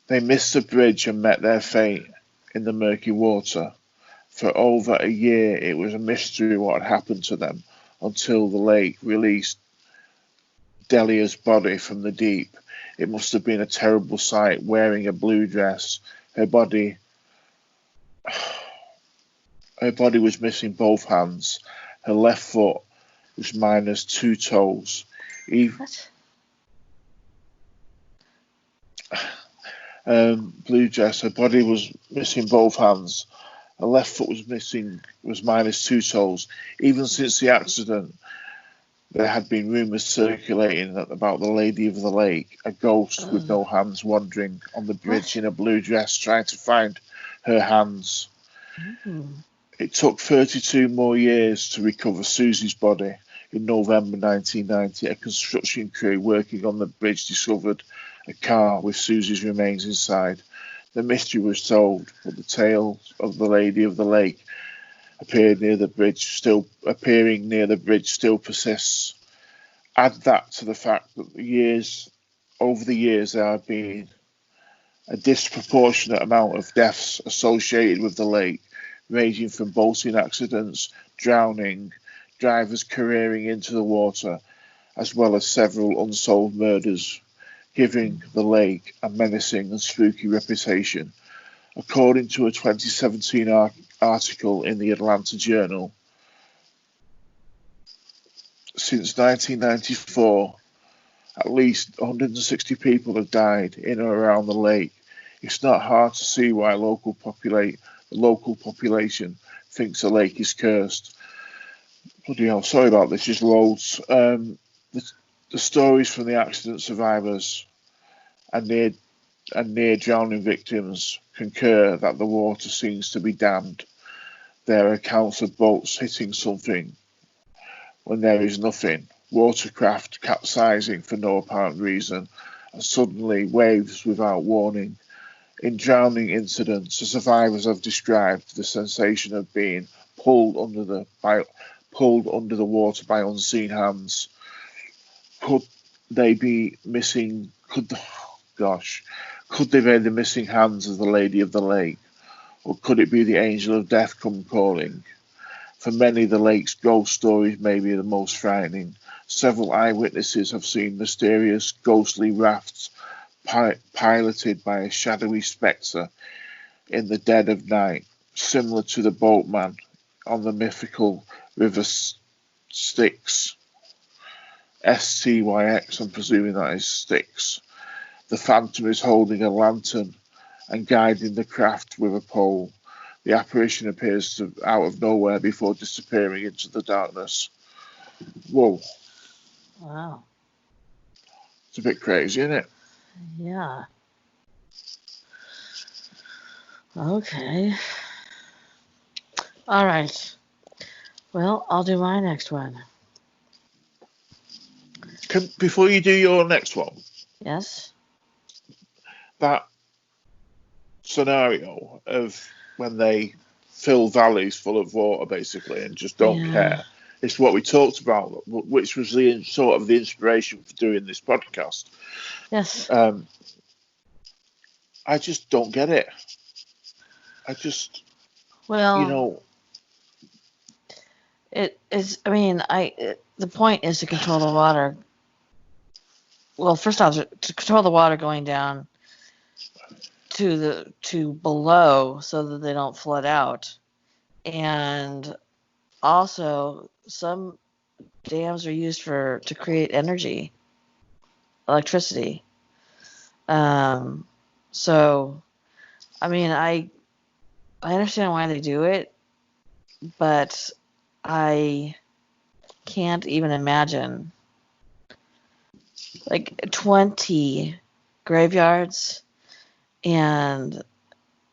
They missed the bridge and met their fate in the murky water. For over a year, it was a mystery what had happened to them until the lake released Delia's body from the deep. It must have been a terrible sight, wearing a blue dress. Her body was missing both hands. Her left foot was minus 2 toes. What? Blue dress. Her body was missing both hands. Her left foot was minus 2 toes. Even since the accident, there had been rumours circulating about the Lady of the Lake, a ghost with no hands wandering on the bridge in a blue dress trying to find her hands. It took 32 more years to recover Susie's body. In November 1990, a construction crew working on the bridge discovered a car with Susie's remains inside. The mystery was told, but the tale of the Lady of the Lake appearing near the bridge still persists. Add that to the fact that over the years there have been a disproportionate amount of deaths associated with the lake, ranging from boating accidents, drowning, drivers careering into the water, as well as several unsolved murders, giving the lake a menacing and spooky reputation. According to a 2017 article in the Atlanta Journal, since 1994, at least 160 people have died in or around the lake. It's not hard to see why the local population thinks the lake is cursed. Bloody hell, sorry about this, just loads. The stories from the accident survivors and near drowning victims concur that the water seems to be dammed. There are accounts of boats hitting something when there is nothing, watercraft capsizing for no apparent reason, and suddenly waves without warning. In drowning incidents, the survivors have described the sensation of being pulled under the water by unseen hands. Could they be missing? gosh. Could they be the missing hands of the Lady of the Lake? Or could it be the angel of death come calling? For many, the lake's ghost stories may be the most frightening. Several eyewitnesses have seen mysterious, ghostly rafts piloted by a shadowy spectre in the dead of night, similar to the boatman on the mythical River Styx. STYX, I'm presuming that is Styx. The phantom is holding a lantern and guiding the craft with a pole. The apparition appears out of nowhere before disappearing into the darkness. Whoa. Wow. It's a bit crazy, isn't it? Yeah. Okay. All right. Well, I'll do my next one. Before you do your next one, Yes? that scenario of when they fill valleys full of water, basically, and just don't care. It's what we talked about, which was the sort of the inspiration for doing this podcast. Yes. I just don't get it. Well, it is. I mean, the point is to control the water. Well, first off, to control the water going down to below so that they don't flood out, and also some dams are used to create energy, electricity. So, I mean, I understand why they do it, but I can't even imagine like 20 graveyards and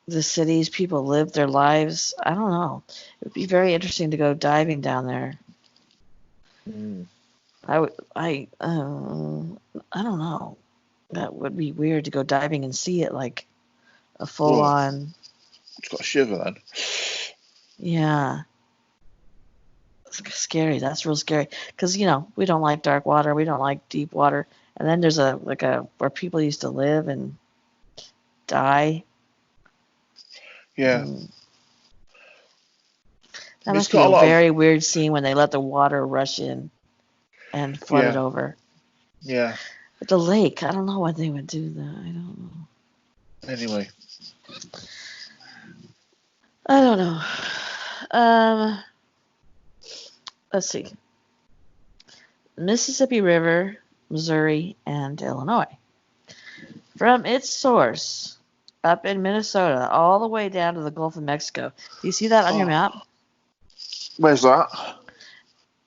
the cities people live their lives. I don't know. It would be very interesting to go diving down there. I don't know. That would be weird to go diving and see it like a full on. It's got a shiver then. Yeah. It's scary. That's real scary. Because, we don't like dark water. We don't like deep water. And then there's where people used to live and die. Yeah. That must be a very weird scene when they let the water rush in and flood it over. Yeah. But the lake, I don't know why they would do that. I don't know. Anyway. I don't know. Let's see. Mississippi River, Missouri, and Illinois. From its source up in Minnesota all the way down to the Gulf of Mexico. Do you see that on your map? Where's that?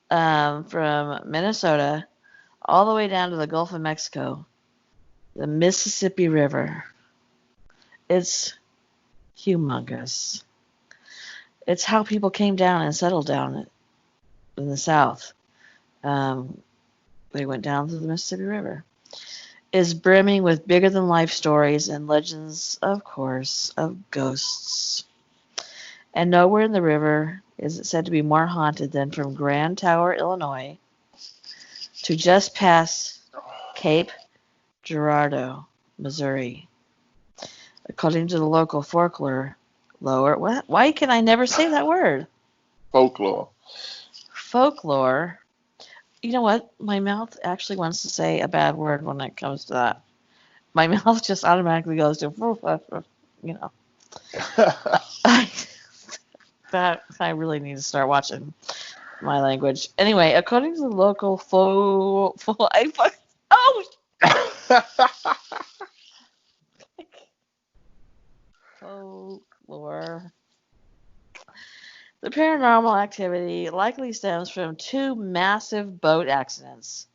From Minnesota all the way down to the Gulf of Mexico, the Mississippi River. It's humongous. It's how people came down and settled down in the South. They went down to the Mississippi River. Is brimming with bigger-than-life stories and legends, of course, of ghosts. And nowhere in the river is it said to be more haunted than from Grand Tower, Illinois, to just past Cape Girardeau, Missouri. According to the local folklore, why can I never say that word? Folklore. You know what? My mouth actually wants to say a bad word when it comes to that. My mouth just automatically goes to, that I really need to start watching my language. Anyway, according to the local folklore, the paranormal activity likely stems from 2 massive boat accidents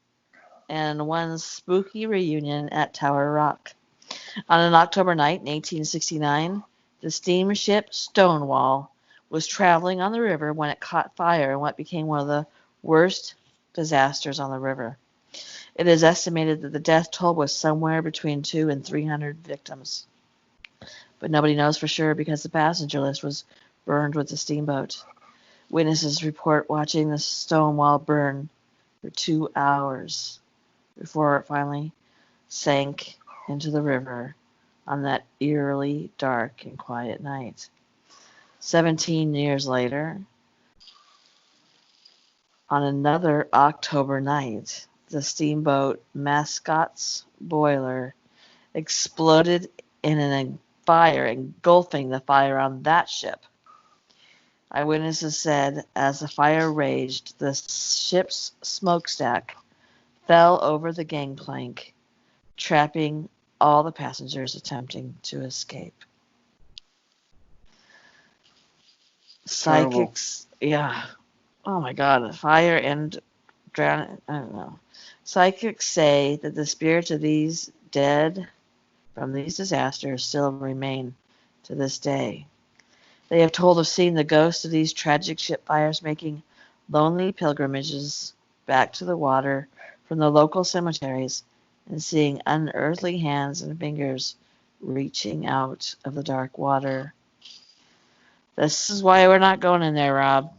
and one spooky reunion at Tower Rock. On an October night in 1869, the steamship Stonewall was traveling on the river when it caught fire in what became one of the worst disasters on the river. It is estimated that the death toll was somewhere between 200 and 300 victims. But nobody knows for sure because the passenger list was burned with the steamboat. Witnesses report watching the Stonewall burn for 2 hours before it finally sank into the river on that eerily dark and quiet night. 17 years later, on another October night, the steamboat Mascot's boiler exploded in a fire, engulfing the fire on that ship. Eyewitnesses said as the fire raged, the ship's smokestack fell over the gangplank, trapping all the passengers attempting to escape. Terrible. Psychics, yeah. Oh my God, fire and drowning. I don't know. Psychics say that the spirits of these dead from these disasters still remain to this day. They have told of seeing the ghosts of these tragic ship fires making lonely pilgrimages back to the water from the local cemeteries and seeing unearthly hands and fingers reaching out of the dark water. This is why we're not going in there, Rob.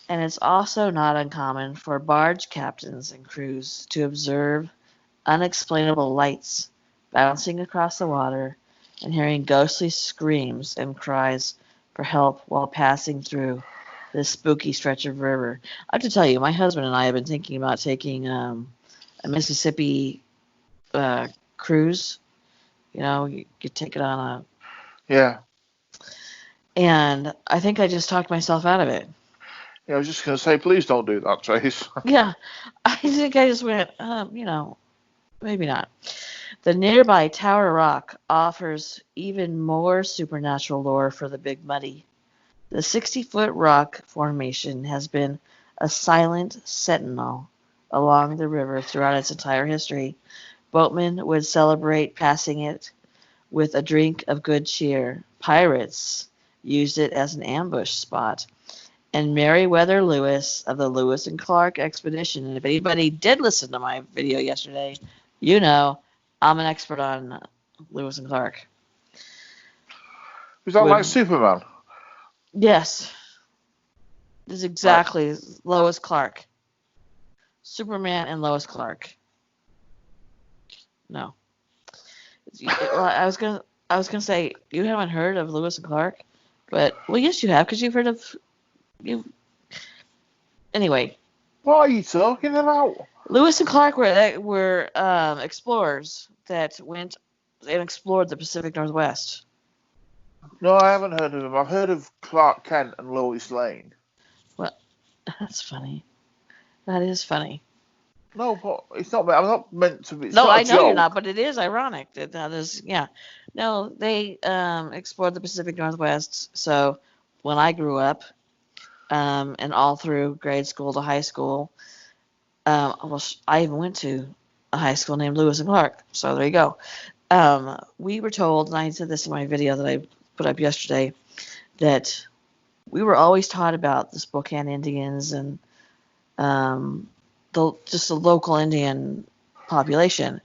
And it's also not uncommon for barge captains and crews to observe unexplainable lights bouncing across the water and hearing ghostly screams and cries for help while passing through this spooky stretch of river. I have to tell you, my husband and I have been thinking about taking a Mississippi cruise. You know, you take it on Yeah. and I think I just talked myself out of it. Yeah, I was just going to say, please don't do that, Trace. Yeah, I think I just went, maybe not. The nearby Tower Rock offers even more supernatural lore for the Big Muddy. The 60-foot rock formation has been a silent sentinel along the river throughout its entire history. Boatmen would celebrate passing it with a drink of good cheer. Pirates used it as an ambush spot. And Meriwether Lewis of the Lewis and Clark expedition, and if anybody did listen to my video yesterday, you know I'm an expert on Lewis and Clark. Was that like Superman? Yes. This is exactly Lois Clark. Superman and Lois Clark. No. Well, I was gonna say you haven't heard of Lewis and Clark, but well, yes, you have because you've heard of you. Anyway. What are you talking about? Lewis and Clark were explorers that went and explored the Pacific Northwest. No, I haven't heard of them. I've heard of Clark Kent and Lois Lane. Well, that's funny. That is funny. No, but it's not. I'm not meant to be. No, I know you're not, but it is ironic that is. Yeah. No, they explored the Pacific Northwest. So when I grew up, and all through grade school to high school, I even went to a high school named Lewis and Clark. So there you go. We were told, and I said this in my video that I put up yesterday, that we were always taught about the Spokane Indians and just the local Indian population.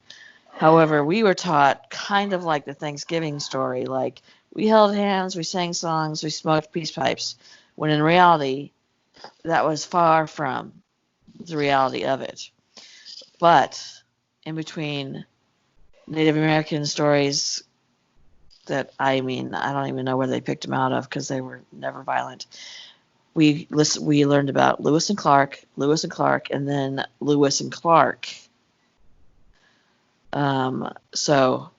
However, we were taught kind of like the Thanksgiving story, like we held hands, we sang songs, we smoked peace pipes, when in reality, that was far from the reality of it. But in between Native American stories that, I don't even know where they picked them out of because they were never violent. We learned about Lewis and Clark, and then Lewis and Clark. So,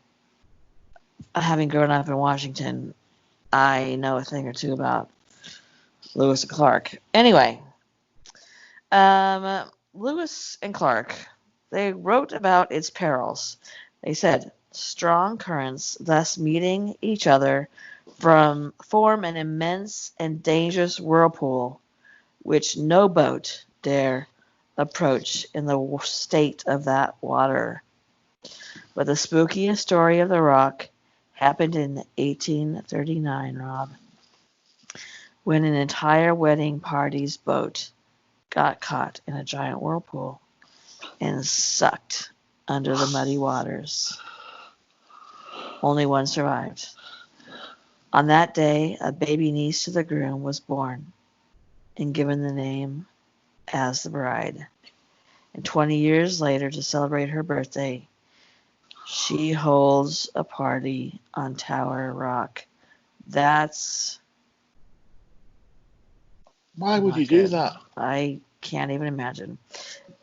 having grown up in Washington, I know a thing or two about Lewis and Clark. Anyway, Lewis and Clark, they wrote about its perils. They said, strong currents, thus meeting each other, form an immense and dangerous whirlpool, which no boat dare approach in the state of that water. But the spookiest story of the rock happened in 1839, Rob, when an entire wedding party's boat got caught in a giant whirlpool and sucked under the muddy waters. Only one survived. On that day, a baby niece to the groom was born and given the name as the bride. And 20 years later, to celebrate her birthday, She holds a party on Tower Rock. That's Why would not you do good. that? I can't even imagine.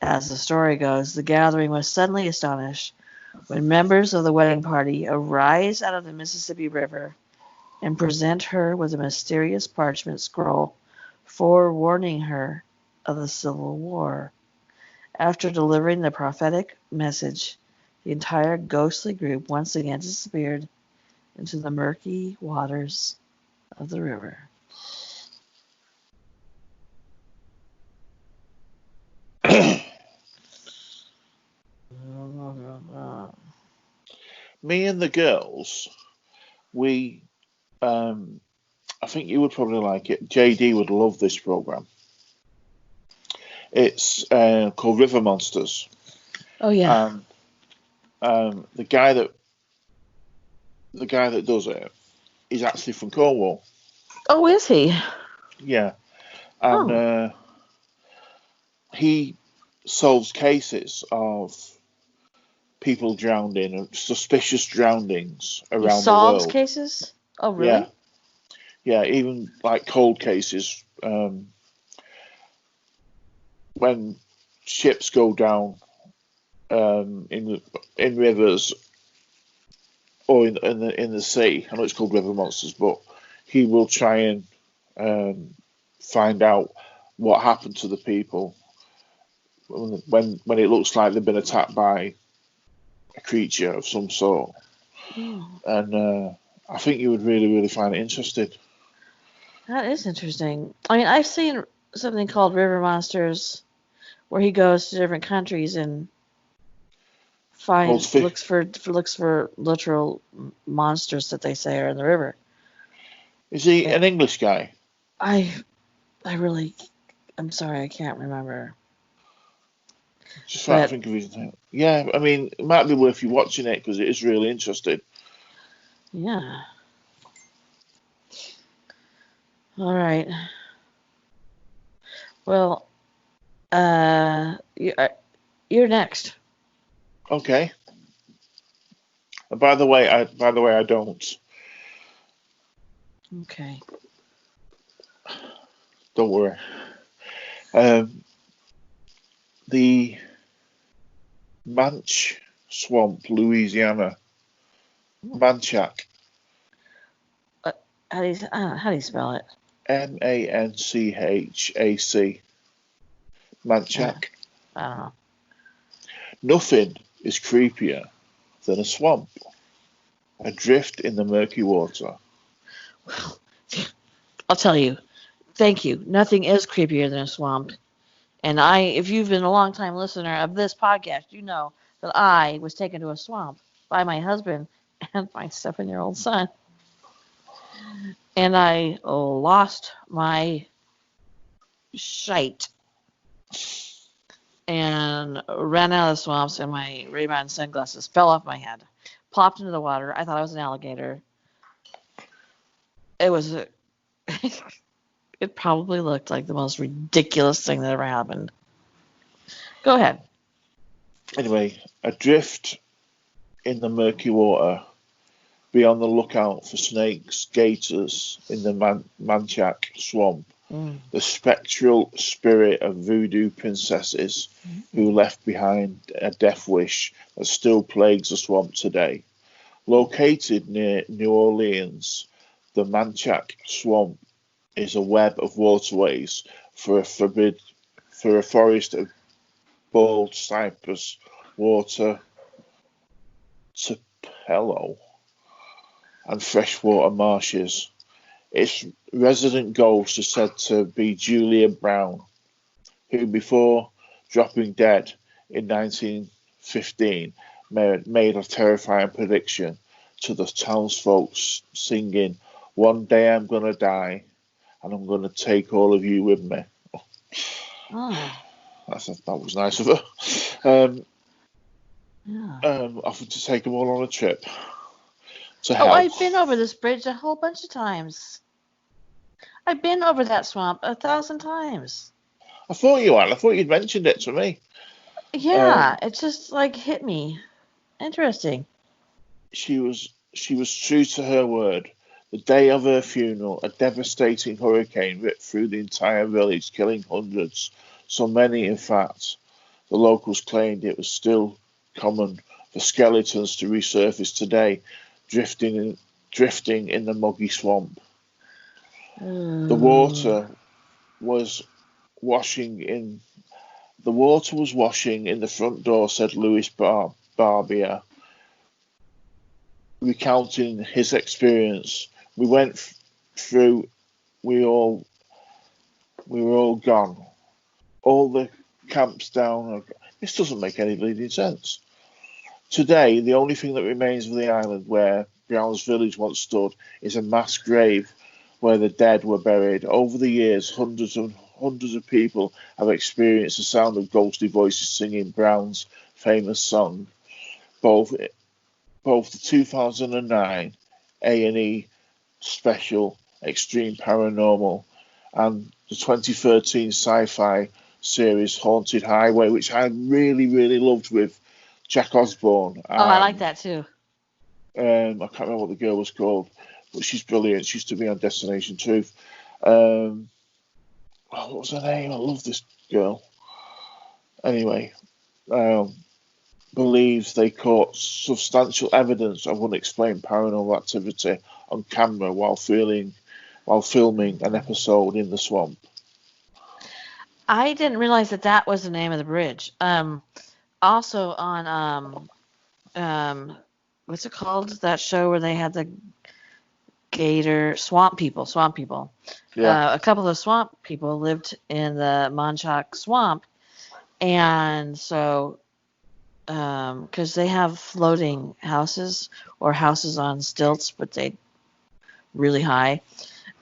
As the story goes, the gathering was suddenly astonished when members of the wedding party arise out of the Mississippi River and present her with a mysterious parchment scroll forewarning her of the Civil War. After delivering the prophetic message, the entire ghostly group once again disappeared into the murky waters of the river. Me and the girls, we, I think you would probably like it. JD would love this program. It's called River Monsters. Oh yeah. The guy that does it is actually from Cornwall. Oh, is he? Yeah, and Oh. he solves cases of people drowning and suspicious drownings He around the solves world. cases? Oh, Yeah, really? yeah, even like cold cases. When ships go down in rivers or in the sea. I know it's called River Monsters, but he will try and find out what happened to the people when it looks like they've been attacked by a creature of some sort. Oh, And I think you would really find it interesting. that is interesting. I mean, I've seen something called River Monsters where he goes to different countries and Holds fish. looks for literal monsters that they say are in the river. Is he It, an English guy? I I really I'm sorry I can't remember. Just trying to But think of his name. Yeah, I mean, it might be worth you watching it because it is really interesting. yeah. All right. Well, you're next. Okay. And by the way, I don't. Okay. Don't worry. Um, the Manch Swamp, Louisiana. Manchac. Uh, how do you spell it? Manchac. Uh, Manchac. I don't know. Nothing is creepier than a swamp, adrift in the murky water. Well, I'll tell you. Thank you. Nothing is creepier than a swamp. And if you've been a long time listener of this podcast, you know that I was taken to a swamp by my husband and my 7-year-old son. And I lost my shite and ran out of the swamps, and my Ray-Ban sunglasses fell off my head, plopped into the water. I thought I was an alligator. It was, it probably looked like the most ridiculous thing that ever happened. Go ahead. Anyway, adrift in the murky water. Be on the lookout for snakes, gators in the Manchac swamp. Mm. The spectral spirit of voodoo princesses who left behind a death wish that still plagues the swamp today. Located near New Orleans, the Manchac swamp is a web of waterways for a forest of bald cypress, water, tupelo, and freshwater marshes. Its resident ghost is said to be Julia Brown, who, before dropping dead in 1915, made a terrifying prediction to the townsfolk, singing, "One day I'm going to die, and I'm going to take all of you with me." Oh, That was nice of her. yeah. Offered to take them all on a trip to Oh, hell. I've been over this bridge a whole bunch of times. I've been over that swamp 1,000 times. I thought you had. I thought you'd mentioned it to me. Yeah, it just like hit me. Interesting. she was true to her word. The day of her funeral, a devastating hurricane ripped through the entire village, killing hundreds. So many, in fact, the locals claimed it was still common for skeletons to resurface today, drifting in the muggy swamp. The water was washing in the front door, said Louis Barbier, recounting his experience. We went through. We were all gone. All the camps down. This doesn't make any bleeding sense. Today, the only thing that remains of the island where Brown's village once stood is a mass grave where the dead were buried. Over the years, hundreds of people have experienced the sound of ghostly voices singing Brown's famous song. Both the 2009 A&E special Extreme Paranormal and the 2013 sci-fi series Haunted Highway, which I really, really loved with Jack Osborne. I like that too. I can't remember what the girl was called, but she's brilliant. She used to be on Destination Truth. What was her name? I love this girl. Anyway, believes they caught substantial evidence of unexplained paranormal activity on camera while filming an episode in the swamp. I didn't realize that was the name of the bridge. Also on what's it called? That show where they had the gator swamp people. Yeah. A couple of swamp people lived in the Manchac swamp, and so because they have floating houses or houses on stilts, but they really high.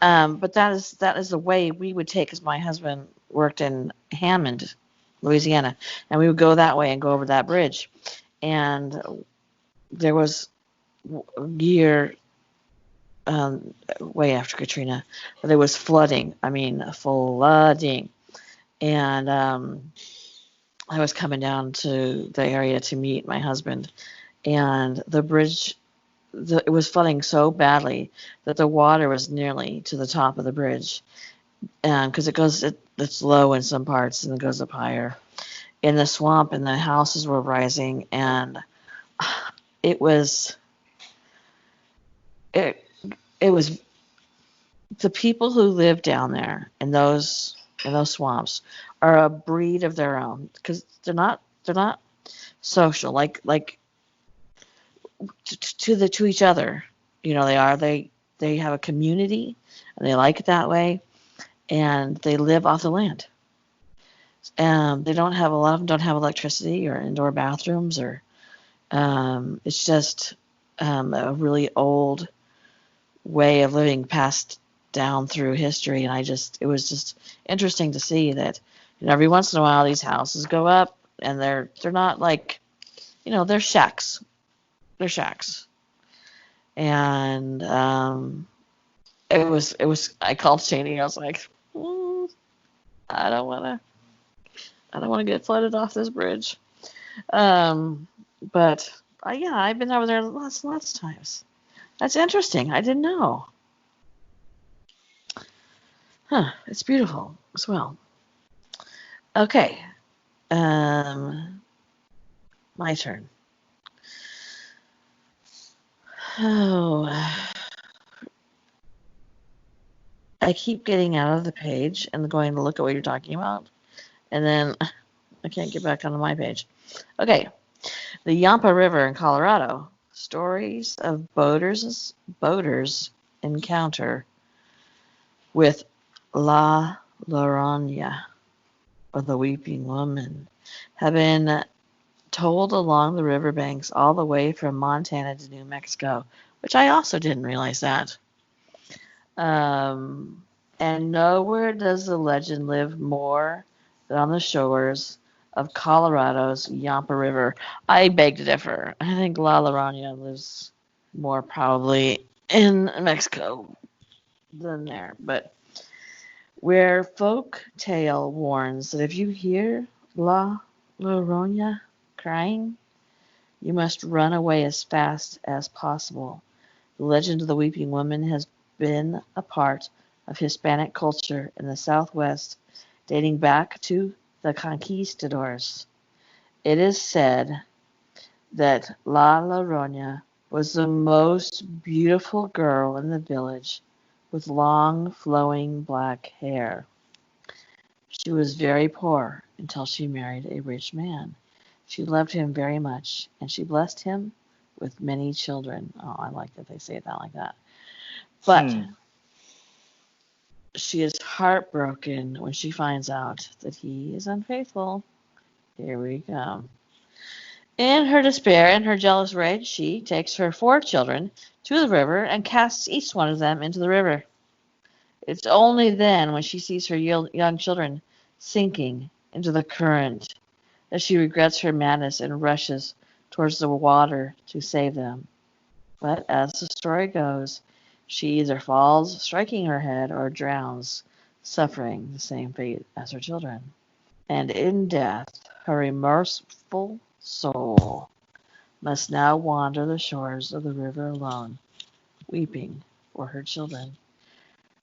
But that is the way we would take, because my husband worked in Hammond, Louisiana, and we would go that way and go over that bridge. And there was a year way after Katrina, but there was flooding. I mean, flooding. And I was coming down to the area to meet my husband, and the bridge, it was flooding so badly that the water was nearly to the top of the bridge, because it's low in some parts and it goes up higher in the swamp, and the houses were rising, and it was the people who live down there in those swamps are a breed of their own, because they're not social like to each other. They have a community and they like it that way, and they live off the land. They don't have, a lot of them don't have electricity or indoor bathrooms, or it's just a really old way of living passed down through history. And it was just interesting to see that, every once in a while these houses go up, and they're not like, they're shacks. They're shacks. And it was I called Shani. I was like, I don't want to get flooded off this bridge. But I've been over there lots of times. That's interesting. I didn't know. It's beautiful as well. Okay. My turn. Oh, I keep getting out of the page and going to look at what you're talking about, and then I can't get back onto my page. Okay. The Yampa River in Colorado. Stories of boaters encounter with La Llorona, or the Weeping Woman, have been told along the riverbanks all the way from Montana to New Mexico, which I also didn't realize that. And nowhere does the legend live more than on the shores of Colorado's Yampa River. I beg to differ. I think La Llorona lives more probably in Mexico than there. But where folk tale warns that if you hear La Llorona crying, You must run away as fast as possible. The legend of the Weeping Woman has been a part of Hispanic culture in the Southwest dating back to the conquistadors. It is said that La Llorona was the most beautiful girl in the village with long flowing black hair. She was very poor until she married a rich man. She loved him very much, and she blessed him with many children. Oh, I like that they say it like that. But she is heartbroken when she finds out that he is unfaithful. Here we go. In her despair and her jealous rage, she takes her 4 children to the river and casts each one of them into the river. It's only then, when she sees her young children sinking into the current, that she regrets her madness and rushes towards the water to save them. But as the story goes, she either falls, striking her head, or drowns, suffering the same fate as her children. And in death, her remorseful soul must now wander the shores of the river alone, weeping for her children.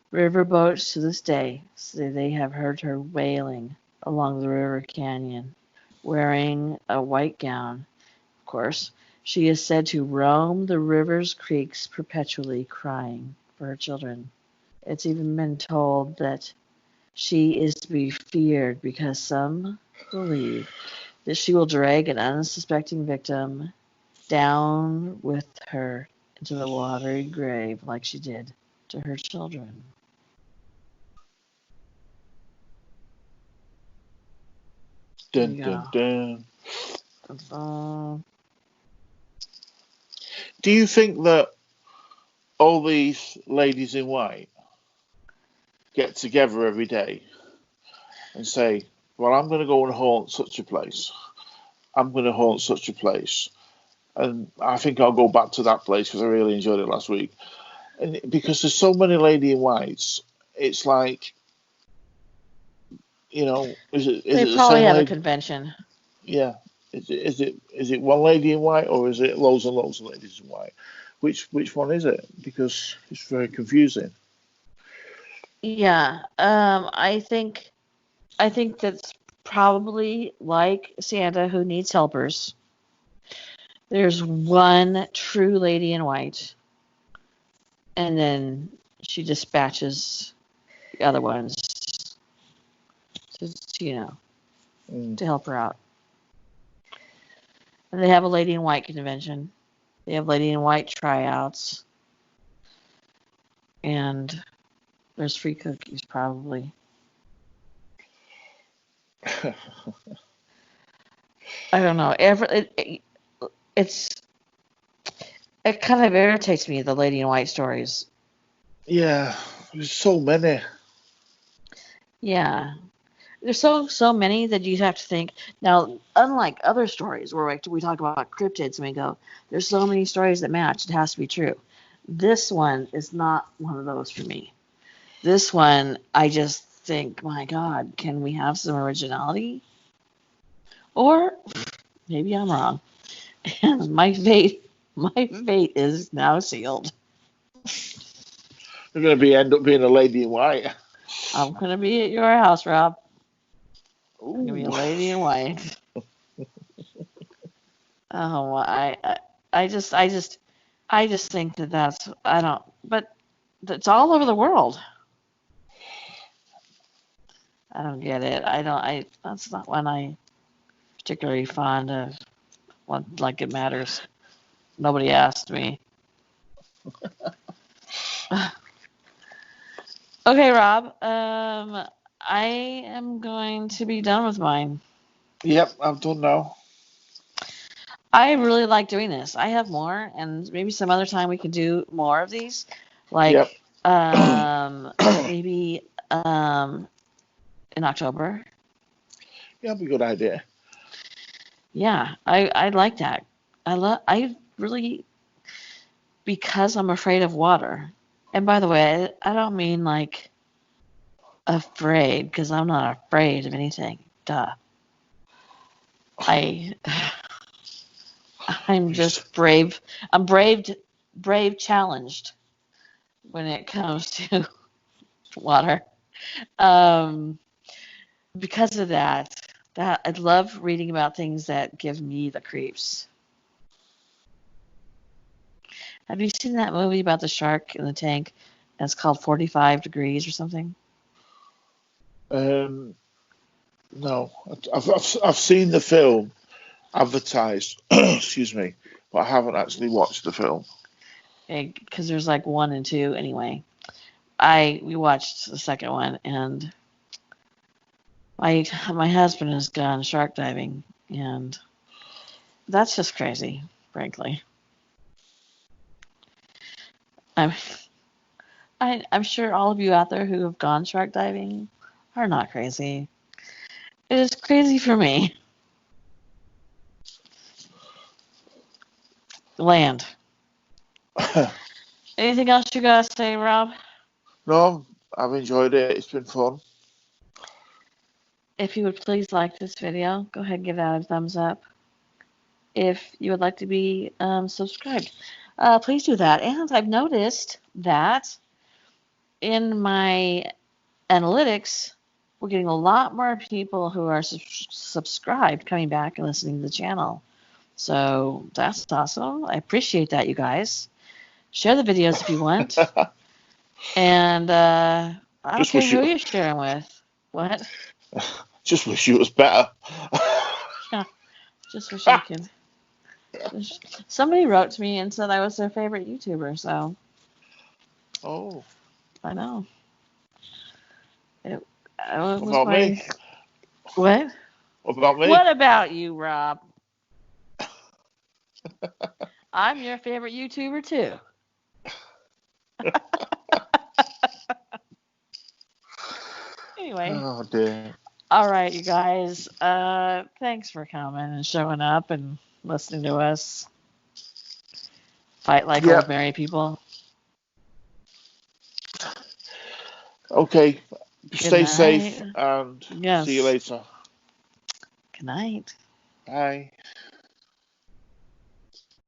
River boats to this day say they have heard her wailing along the river canyon, wearing a white gown. Of course, she is said to roam the river's creeks perpetually crying for her children. It's even been told that she is to be feared because some believe that she will drag an unsuspecting victim down with her into the watery grave like she did to her children. Dun, dun, dun. Do you think that all these ladies in white get together every day and say, well, I'm going to go and haunt such a place. I'm going to haunt such a place. And I think I'll go back to that place because I really enjoyed it last week. And because there's so many lady in whites, it's like, you know, is it They the probably same have a lady? convention. Yeah. Is it one lady in white, or is it loads and loads of ladies in white? Which one is it? Because it's very confusing. Yeah, I think that's probably like Santa who needs helpers. There's one true lady in white, and then she dispatches the other ones to help her out. And they have a lady in white convention. They have lady in white tryouts. And there's free cookies probably. I don't know. It kind of irritates me, the lady in white stories. Yeah, there's so many. Yeah. There's so many that you have to think. Now, unlike other stories where we talk about cryptids and we go, there's so many stories that match, it has to be true. This one is not one of those for me. This one, I just think, my God, can we have some originality? Or maybe I'm wrong. And my fate is now sealed. You're going to end up being a lady in white. I'm gonna be at your house, Rob. I'm gonna be a Ooh. lady in white. Oh, I just think that that's I don't, but it's all over the world. I don't get it. That's not one I particularly fond of. What like it matters. Nobody asked me. Okay, Rob. I am going to be done with mine. Yep, I'm done now. I really like doing this. I have more, and maybe some other time we can do more of these. Like, Yep. maybe in October. Yeah, that'd be a good idea. Yeah, I like that. I really, because I'm afraid of water. And by the way, I don't mean like afraid, because I'm not afraid of anything. Duh. I I'm just brave. I'm brave challenged when it comes to water. Um, because of that I love reading about things that give me the creeps. Have you seen that movie about the shark in the tank? It's called 45 Degrees or something. No, I've seen the film advertised. Excuse me, but I haven't actually watched the film. Because there's like 1 and 2 anyway. We watched the second one, and my husband has gone shark diving, and that's just crazy, frankly. I'm I'm sure all of you out there who have gone shark diving are not crazy. It is crazy for me. Land. Anything else you gotta say, Rob? No, I've enjoyed it. It's been fun. If you would please like this video, go ahead and give that a thumbs up. If you would like to be subscribed, please do that. And I've noticed that in my analytics, we're getting a lot more people who are subscribed coming back and listening to the channel. So that's awesome. I appreciate that, you guys. Share the videos if you want. And I don't Just care wish who you, you're sharing with. What? just wish you was better. Yeah, just wish I could. Somebody wrote to me and said I was their favorite YouTuber, so Oh, I know. It what was about my... me? What? What about me? What about you, Rob? I'm your favorite YouTuber, too. Anyway. Oh dear. All right, you guys. Thanks for coming and showing up and listening to us fight like Yeah. old married people. Okay. Good Stay night. safe and see you Yes. later. Good night. Bye.